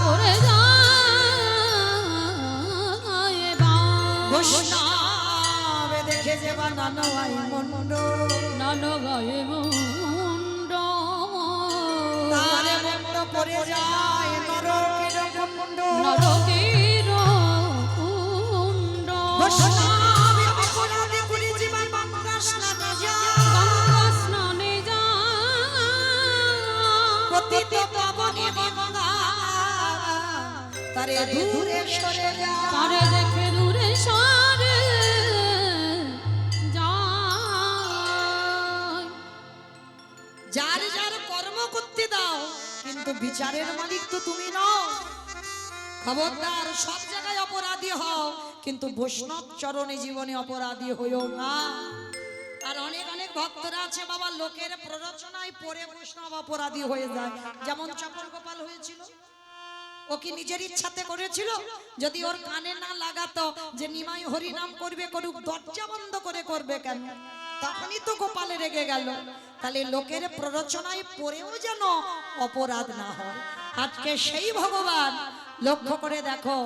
করে যায় বৈষ্ণব দেখে যে বানানো হয় মন্ড, নন গায়ে মুন্ড তারে মন্ড পড়ে যায় নরকের কুণ্ড। নরকের কুণ্ড। বৈষ্ণব অপরাধী করে জীবন গঙ্গা স্নানে যায়, গঙ্গা স্নানে যায় পতিত পাবনে গঙ্গা তারে দূরে সরে যায়। তারে দেখে দূরে সরে যায়। যার যার কর্ম করতে দাও, কিন্তু বিচারের মালিক তো তুমি নও। খবরদার, সব জায়গায় অপরাধী হও, কিন্তু বৈষ্ণব চরণে জীবনে অপরাধী হইও না। আর অনেক অনেক ভক্তরা আছে বাবা লোকের প্ররোচনায় পড়ে বৈষ্ণব অপরাধী হয়ে যায়, যেমন চপল গোপাল হয়েছিল। ও কি নিজের ইচ্ছাতে করেছিল? যদি ওর কানে না লাগাতো যে নিমাই হরি নাম করবে করুক, দরজা বন্ধ করে করবে কেন? তখনই তো গোপালে রেগে গেল। তাহলে লোকের প্ররোচনায় পড়েও যেন অপরাধ না হয়। আজকে সেই ভগবান লক্ষ্য করে দেখো,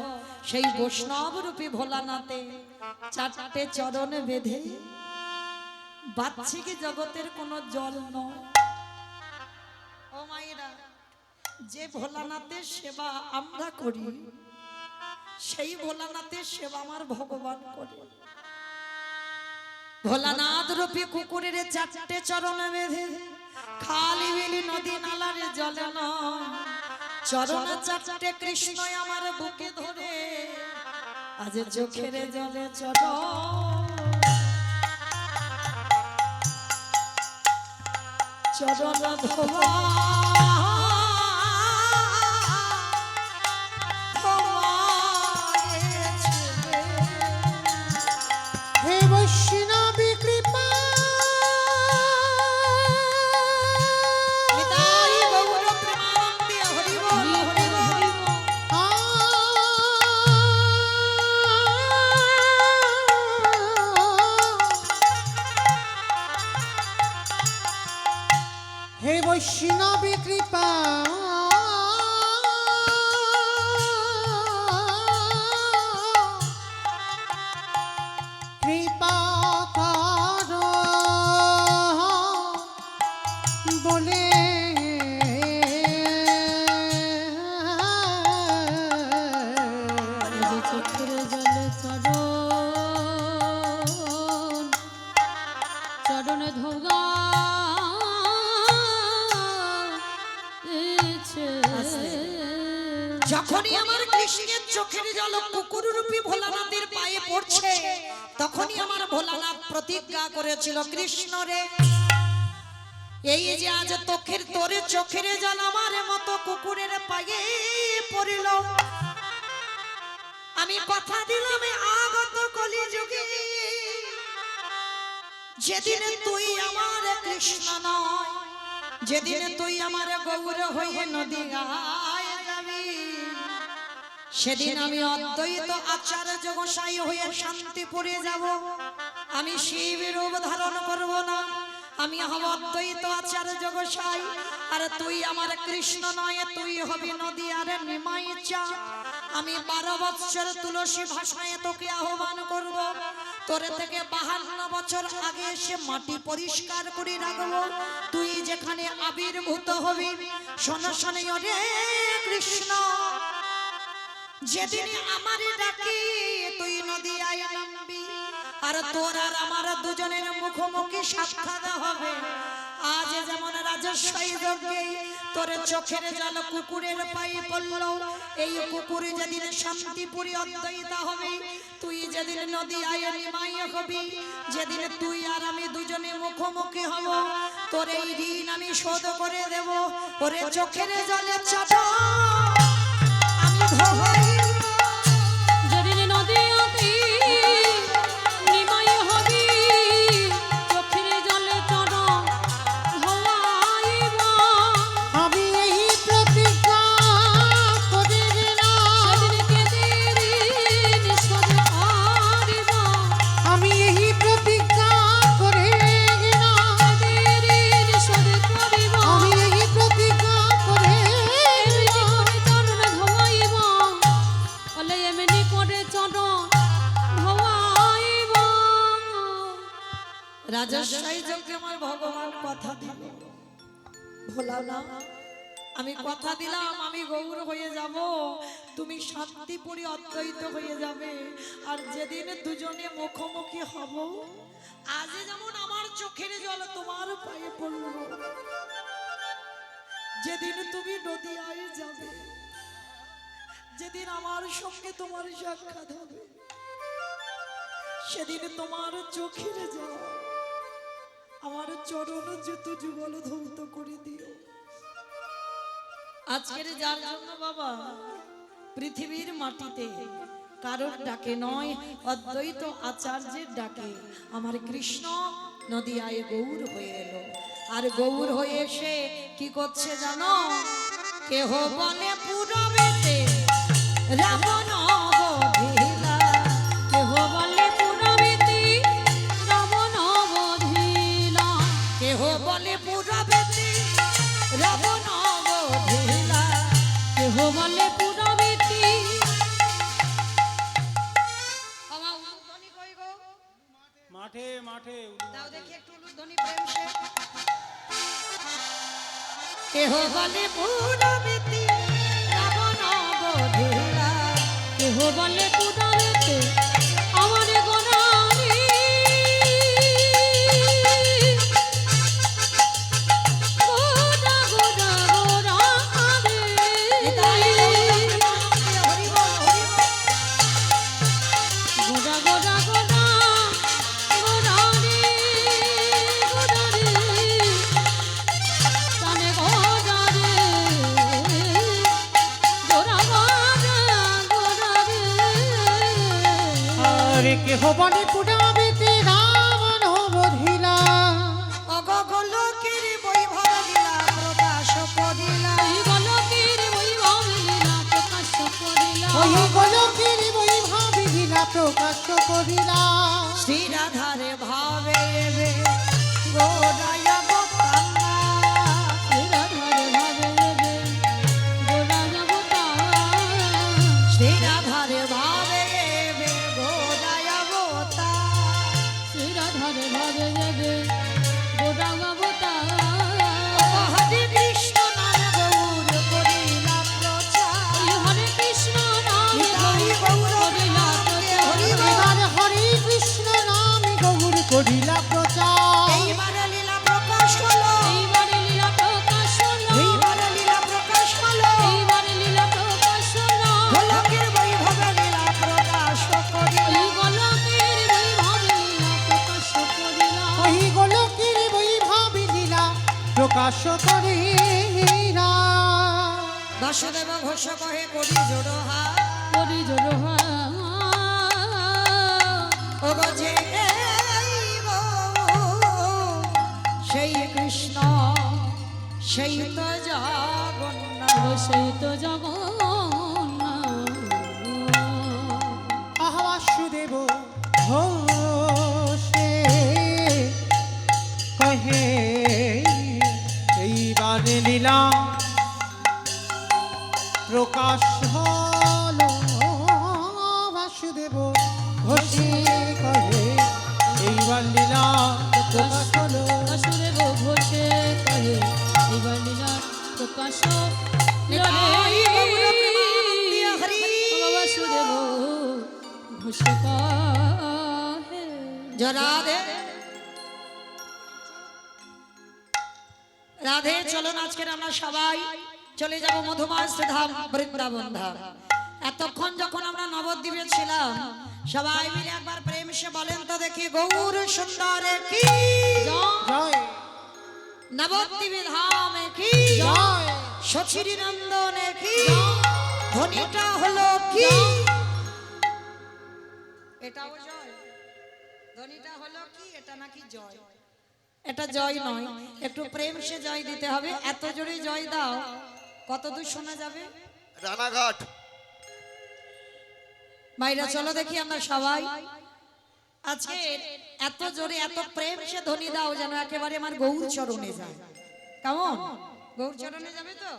সেই বৈষ্ণব রূপী ভোলানাথে চারটে চরণ বেঁধে বাহ্যিক জগতের কোনো জল নয়। ও মায়েরা, যে ভোলানাথের সেবা আমরা করি সেই ভোলানাথের সেবা আমার ভগবান করে। ভোলানাথ রূপী কুকুরের চারটে চরণ বেঁধে খালি বিলি নদী নালার জলে নয়, চরণ চারটে কৃষ্ণ আমার বুকে ধরে আজ চোখের জলে চরণ ধোয়া হে বৈষ্ণবী কৃপা নিতাই গৌর প্রেমানন্দে হরি বল হরি বল। হে বৈষ্ণবী কৃপা কৃপা করো বলে যে চোখের জলে চরণে ধোগা যখনই আমার কৃষ্ণের চোখের জল কুকুর রূপী ভোলানাথের পায়ে পড়ছে, তখনই আমার ভোলানাথ প্রতিজ্ঞা করেছিল, কৃষ্ণ রে, এই যে আজ তোরে চোখের জল আমার মতো কুকুরের পায়ে পড়িল, আমি কথা দিলাম আগত কলিযুগে যেদিন তুই আমার কৃষ্ণ নয়, যেদিন তুই আমার গৌর হয়ে নদী গায় যাবি, সেদিন আমি অদ্বৈত আচার্য গোসাই হয়ে শান্তিপুরে যাব। আমি শিব রূপ ধারণ করব না, আমি হব অদ্বৈত আচার্য গোসাই। আর তুই আমার কৃষ্ণ নয়, তুই হবি নদী আর নিমাই চা। আমি 12 বছর তুলসী ভাষায় তোকে আহ্বান করব, তোরে থেকে 52 বছর আগে এসে মাটি পরিষ্কার করে রাখবো। তুই যেখানে আবির্ভূত হবি, শোনো শোনে রে কৃষ্ণ, যেদিন আমার ডাকি তুই নদী আয় নামবি, আর তোর আর আমার দুজনের মুখোমুখি সাক্ষাৎ হবে। আজ যেমন রাজস্বই যজ্ঞে তোর চোখের জল কুকুরের পায়ে পড়ল, এই কুকুর যেদিন শান্তিপুরি অদ্বৈত হবে, তুই যেদিন নদী আয় নিমাই হবি, যেদিন তুই আর আমি দুজনে মুখোমুখি হব, তোর এই ঋণ আমি শোধ করে দেব। ওরে চোখের জলে চাটা আমি ধোয়াই যেদিন নদী আতি নিমাই হবি, চোখের জলে চরণ ধোয়াইব, আমি এই প্রতিজ্ঞা করে গেলাম, সেদিন কেঁদে ঋণ শোধ করিব, আমি এই প্রতিজ্ঞা করে গেলাম, কেঁদে ঋণ শোধ করিব, আমি এই প্রতিজ্ঞা করে এমনি গেলাম। করে চরণ ধোয়াইব, বলে এমনি করে চরণ ধোয়াইব। রাজস্বই যজ্ঞে আমার ভগবান কথা দিল, ভোলা না, আমি কথা দিলাম আমি গৌর হয়ে যাব, তুমি শান্তিপুরি অদ্বৈত হয়ে যাবে। আর যেদিন দুজনে মুখোমুখি হব, আজ যেমন আমার চোখের জল তোমার পায়ে পড়ল, যেদিন তুমি নদিয়ায় যাবে, যেদিন আমার সঙ্গে তোমার সাক্ষাৎ হবে, সেদিন তোমার চোখের জল আমার চরণ যত যুগল ধৌত করে দিও। আজকের যার জন্য বাবা পৃথিবীর মাটিতে কারোর ডাকে নয়, অদ্বৈত আচার্যের ডাকে আমার কৃষ্ণ নদিয়ায় গৌর হয়ে এলো। আর গৌর হয়ে এসে কি করছে জানো? কেহ বলে পুরবেতে রাবণ বধিলা, কেহ বলে পুরবেতে রাবণ বধিলা, কেহ বলে পুরবেতে রাবণ বধিলা, কেহ বলে পুরবেতে মাঠ মাঠে মাঠে দাও দেখি একটু উলুধ্বনি প্রেম সে কেহ বলে পুরবিতি রাবণ বধিরা কেহ বলে কুদারেতে আমার গোনারি গোদা গোদা গোরা আরে হরি বল হরি বল গোদা গোদা গোদা গোরারি গোদারি জানে গোদারি গোরা গোদা গোদারি আরে কেহ বলে পুরাবিতে রাবণ বধিলা অগগোলকের বৈভব লীলা প্রকাশ করিলা এই গোলকের বৈভব লীলা প্রকাশ করিলা ওই গোলকের বৈভব লীলা প্রকাশ করিলা শ্রী রাধারে ভাবে রে গোরায় অবতারা রাধারে ভাবে রে গোরা জগতা শ্রী রাধারে ভাবে রে গোরায় অবতারা রাধারে ভাবে রে গোরা জগতা হরে কৃষ্ণ নাম গৌর করিলা প্রচার হরে কৃষ্ণ নাম নিতাই গৌর করিলা হরি বল এবার হরে কৃষ্ণ নাম গৌর করিলা প্রচার এইবার লীলা প্রকাশ হলো এইবারে লীলা প্রকাশ হলো এইবার লীলা প্রকাশ হলো এইবারে লীলা প্রকাশ হলো গোলকের বৈভব লীলা প্রকাশ করিলা এই গোলকের বৈভব লীলা প্রকাশ করিলা ওই গোলকের বৈভব লীলা প্রকাশ করিলা বাসুদেব ঘোষ কহে করি জোড়হা করি জোড়হা ও গজে সেই কৃষ্ণ সেই তো জগন্নাথ সেই তো জগন্নাথ আহা বাসুদেব ঘোষে কহে এইবার লীলা প্রকাশ হলো বাসুদেব ঘোষে কহে এইবার লীলা প্রকাশ হলো বাসুদেব ঘোষে কহে এইবার লীলা প্রকাশ নিতাই গৌর প্রেমানন্দে হরি। বাসুদেব ঘোষে কহে রাধে রাধে চলুন আজকের আমরা সবাই চলে যাব মধুমাস ধাম বৃন্দাবন ধাম এতক্ষণ যখন আমরা নবদ্বীপে ছিলাম সবাই মিলে একবার প্রেম সে বলেন তো দেখি গৌর সুন্দরে কি জয় নবদ্বীপ ধামে কি জয় সচিরি নন্দনে কি ধ্বনিটা হলো কি এটাও জয় ধ্বনিটা হলো কি এটা নাকি জয় এটা জয় নয় একটু প্রেম সে জয় দিতে হবে এত জোরে জয় দাও কত দূর শোনা যাবে রানাঘাট মাইরা চলো দেখি আমরা সবাই আজকে এত জোরে এত প্রেম সে ধ্বনি দাও যেন একেবারে আমার গৌর চরণে যায় কেমন গৌর চরণে যাবে তো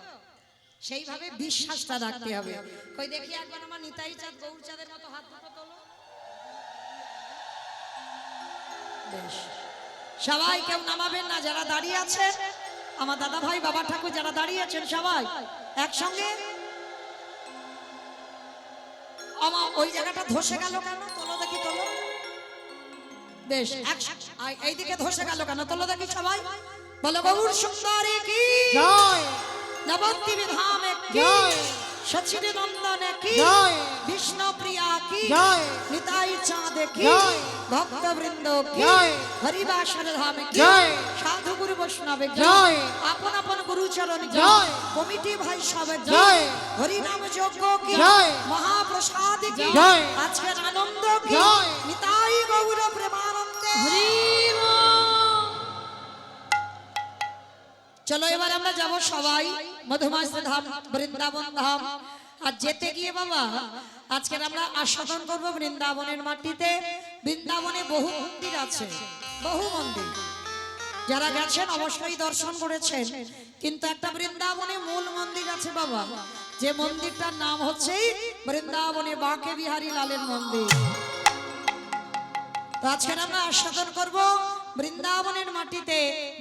সেইভাবে বিশ্বাসটা রাখতে হবে কই দেখি একবার আমার নিতাই চাঁদ গৌর চাঁদের মতো হাত দুটো তোলো বেশ সবাই কেউ নামাবেন না যারা দাঁড়িয়ে আছেন আমার দাদা ভাই বাবা ঠাকুর যারা দাঁড়িয়ে আছেন সবাই একসঙ্গে আমার ওই জায়গাটা ধসে গেল কেন তোলো দেখি তোলো বেশ এইদিকে ধসে গেল কেন তোলো দেখি সবাই বলো গৌর সুন্দরী কি জয় নবদ্বীপ ধামে কি জয় সচিরে নন্দনে কি জয় বিষ্ণু প্রিয়া কি জয় নিতাই চাঁদ কি জয় ভক্ত বৃন্দ কি জয় হরিবাসর ধামে কি জয় সাধু গুরু বৈষ্ণবে কি জয় আপন আপন গুরু চরণ কি জয় কমিটি ভাই সবে কি জয় হরি নাম যজ্ঞ কি জয় মহাপ্রসাদ কি জয় আজকের আনন্দ কি জয় নিতাই গৌর প্রেমানন্দে হরি চলো এবার আমরা যাব সবাই মধুমাস ধাম বৃন্দাবন ধাম আর যেতে গিয়ে বাবা আজকে আমরা আস্বাদন করব বৃন্দাবনের মাটিতে বৃন্দাবনে বহু মন্দির আছে বহু মন্দির যারা গেছেন অবশ্যই দর্শন করেছেন কিন্তু একটা বৃন্দাবনে মূল মন্দির আছে বাবা যে মন্দিরটার নাম হচ্ছে বৃন্দাবনে বাঁকে বিহারী লালের মন্দির তো আজকে আমরা আস্বাদন করব বৃন্দাবনের মাটিতে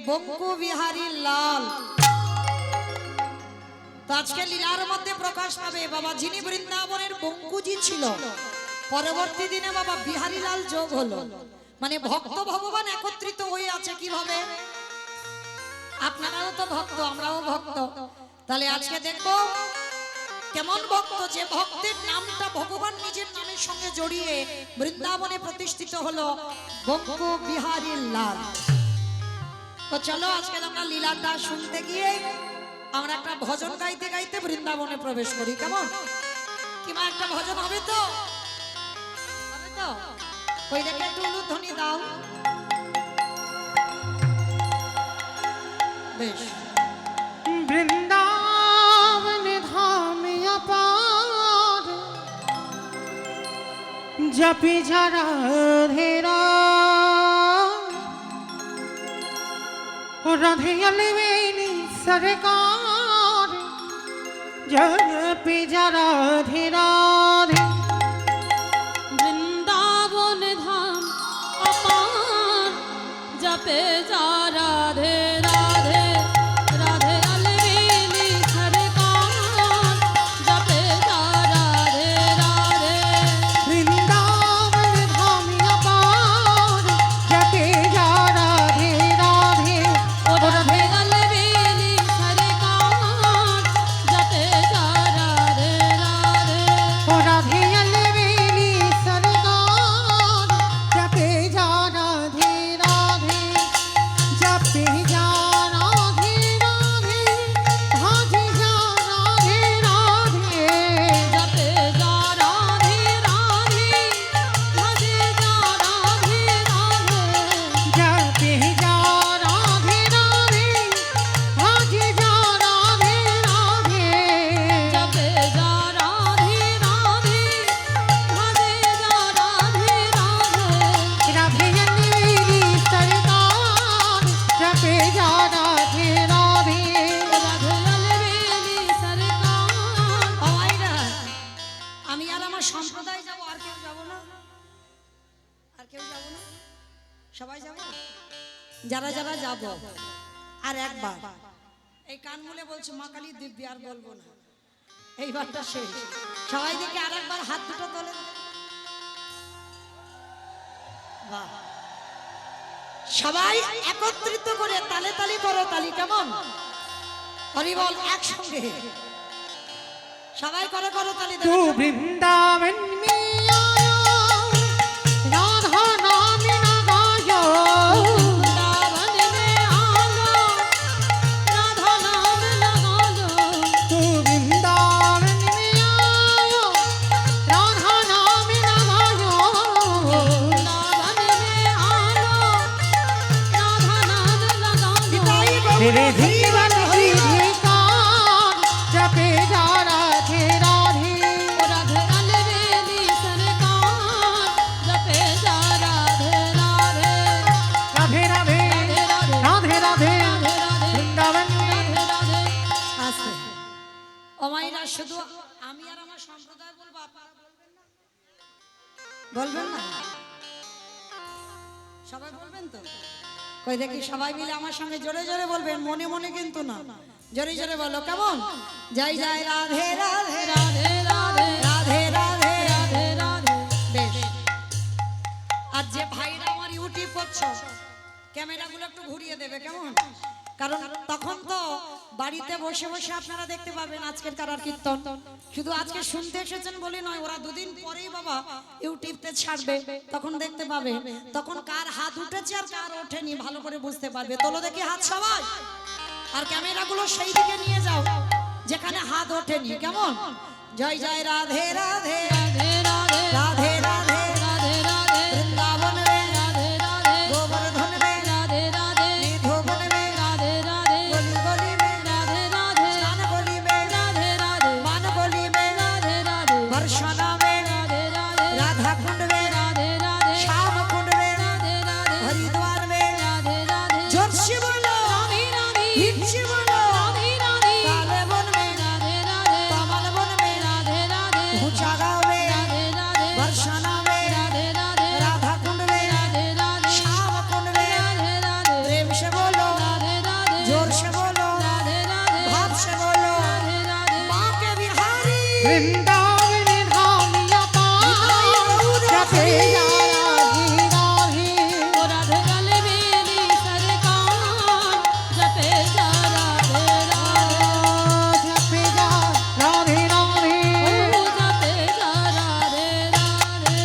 বঙ্কু বিহারী লাল। তো আজকে লীলার মধ্যে প্রকাশ পাবে বাবা যিনি বৃন্দাবনের বঙ্কুজি ছিল, পরবর্তী দিনে বাবা বিহারী লাল যোগ হলো। মানে ভক্ত ভগবান একত্রিত হয়ে আছে কিভাবে? আপনারাও তো ভক্ত, আমরাও ভক্ত, তাহলে আজকে দেখবো কেমন ভক্ত, যে ভক্তের নামটা ভগবান নিজের নামের সঙ্গে জড়িয়ে বৃন্দাবনে প্রতিষ্ঠিত হলো বঙ্কু বিহারী লাল। তো চলো আজকে আমরা লীলাটা শুনতে গিয়ে আমরা একটা ভজন গাইতে গাইতে বৃন্দাবনে প্রবেশ করি, কেমন? কিংবা একটা ভজন হবে তো? হবে তো? ওই দেখে একটু উলুধ্বনি দাও। বেশ। বৃন্দাবন ধাম অপার, জপি যারা ধেরা রাধে আলবেনি সরকার, জপি যারা ধেরা বৃন্দাবন ধাম অপার, জপে যা রাধে রাধে, রাধে আলবেলি সরকার, জপে যা রাধে রাধে। বৃন্দাবন ধাম অপার, জপে যারা ধেরা ও রাধে আলবেলি সরকার, জপে যা রাধে রাধে। রাধে আলবেলি সরকার, জপে যা রাধে রাধে, জপে যা রাধে রাধে, ভাজে যা রাধে রাধে, জপে যা রাধে রাধে, ভজে যা রাধে রাধে। জপে যা রাধে রাধে, ভাজে যা রাধে রাধে, জপে যা রাধে রাধে, ভজে যা রাধে রাধে। রাধে আলবেলি সরকার, জপে যা রাধে রাধে। রাধে আলবেলি সরকার। ও মাইরা, আমি আর আমার সম্প্রদায় যাব, আর কেউ যাব না? আর কেউ যাব না? সবাই যাব? যারা যারা যাব আর একবার এই কান মুলে বলছো মা কালী দিব্যি, আর বলবো না, এইবারটা শেষ। সবাই দিকে আর একবার হাত দুটো তোলেন। বাহ, সবাই একত্রিত করে তালে তালি করো, তালি কেমন? হরি বল একসঙ্গে সবাই করো করো তালি तू দেবে। वृंदावन में आयो, राधा नाम न गायो। वृंदावन में आलो, राधा नाम लगालो। तू वृंदावन में आयो, राधा नाम न गायो। वृंदावन में आलो, राधा नाम लगालो। तेरे जीवन की धिकार, जपे जा राधे राधे। राधे अलबेली सरकार, जपे जा राधे राधे। राधे राधे, राधे राधे, वृंदावन में। राधे राधे। আছে ও মাইরা, শুধু আমি আর আমার সম্প্রদায় বলবো, আপনারা বলবেন না? বলবেন না? সবাই বলবেন তো? কই দেখি সবাই মিলে আমার সঙ্গে জোরে জোরে বলবেন, মনে মনে কিন্তু না, জোরে জোরে বলো, কেমন? জয় জয় রাধে রাধে राधे राधे, রাধে রাধে। राधे राधे। বেশ, আর যে ভাইরা আমার ইউটিউব করছো, ক্যামেরাগুলো একটু ঘুরিয়ে দেবে, কেমন? কারণ তখন তো বাড়িতে বসে বসে আপনারা দেখতে পাবেন আজকের কারার কীর্তন। শুধু আজকে শুনতে এসেছেন বলে নয়, ওরা দুদিন পরেই বাবা ইউটিউবতে ছাড়বে, তখন দেখতে পাবে, তখন কার হাত উঠেছে আর কার ওঠেনি ভালো করে বুঝতে পারবে। তোলো দেখি হাত সবাই, আর ক্যামেরাগুলো সেই দিকে নিয়ে যাও যেখানে হাত ওঠেনি, কেমন? জয় জয় রাধে রাধে राधे राधे, রাধে রাধে राधे राधे, বৃন্দাবন রে राधे राधे, গোবর্ধন রে राधे राधे, ধোবন রে राधे राधे, গলি গলি মে राधे राधे, স্নান গলি মে राधे राधे, মান গলি মে राधे राधे, বর্ষণা মে राधे राधे, রাধা কুণ্ড মে राधे राधे, শ্যাম কুণ্ড মে राधे राधे, হরিদ্বার মে राधे राधे। জোরসে বলো राधे राधे, হিপসে বলো राधे राधे, তালে বন মে राधे राधे, কমল বন মে राधे राधे, ऊंचा गाँव में राधे राधे, वर्ष বৃন্দাবনে ধামিয়া পায় জপে যারা রাধে ओ राधे गले मेरी सरकार जपे जा राधे राधे জপে যা রাধে রাধে ओ जपे जा राधे राधे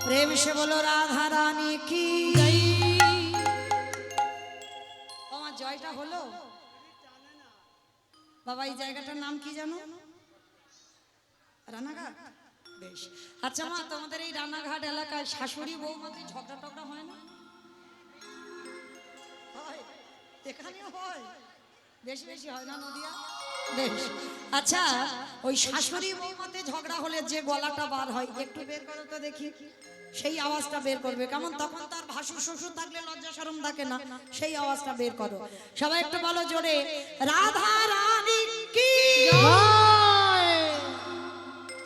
প্রেম সে বলো রাধা রানী কি जय আমার জয়টা হলো বাবা এই জায়গাটার নাম কি জানো রানাঘাট বেশ আচ্ছা মা তোমাদের এই রানাঘাট এলাকায় শাশুড়ি বৌমাতে ঝগড়া টগড়া হয় না হয় এখানেও হয় বেশি বেশি হয় না নদিয়া বেশ আচ্ছা ওই শাশুড়ি বৌমাতে ঝগড়া হলে যে গলাটা বার হয় একটু বের করো তো দেখি সেই আওয়াজটা বের করবে কেমন তখন তার ভাসুর শ্বশুর থাকলে লজ্জা শরম থাকে না সেই আওয়াজটা বের করো সবাই একটু বলো জোরে রাধা রানী কি জয়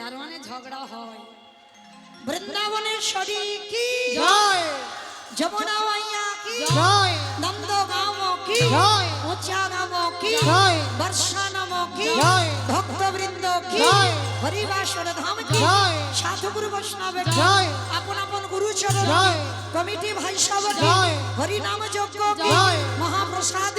তার মানে ঝগড়া হয় বৃন্দাবনেশ্বরী কি জয় যমুনা মাইয়া কি জয় নন্দগাঁও কি জয় উচ্চাগাম কি জয় বর্ষানাম কি জয় ভক্তবৃন্দ কি জয় হরিবাসর ধাম কি জয় সাধু গুরু বৈষ্ণব কি জয় আপন আপন গুরু চরণ জয় কমিটি ভাই সব কি জয় হরি নাম যজ্ঞ কি জয় মহাপ্রসাদ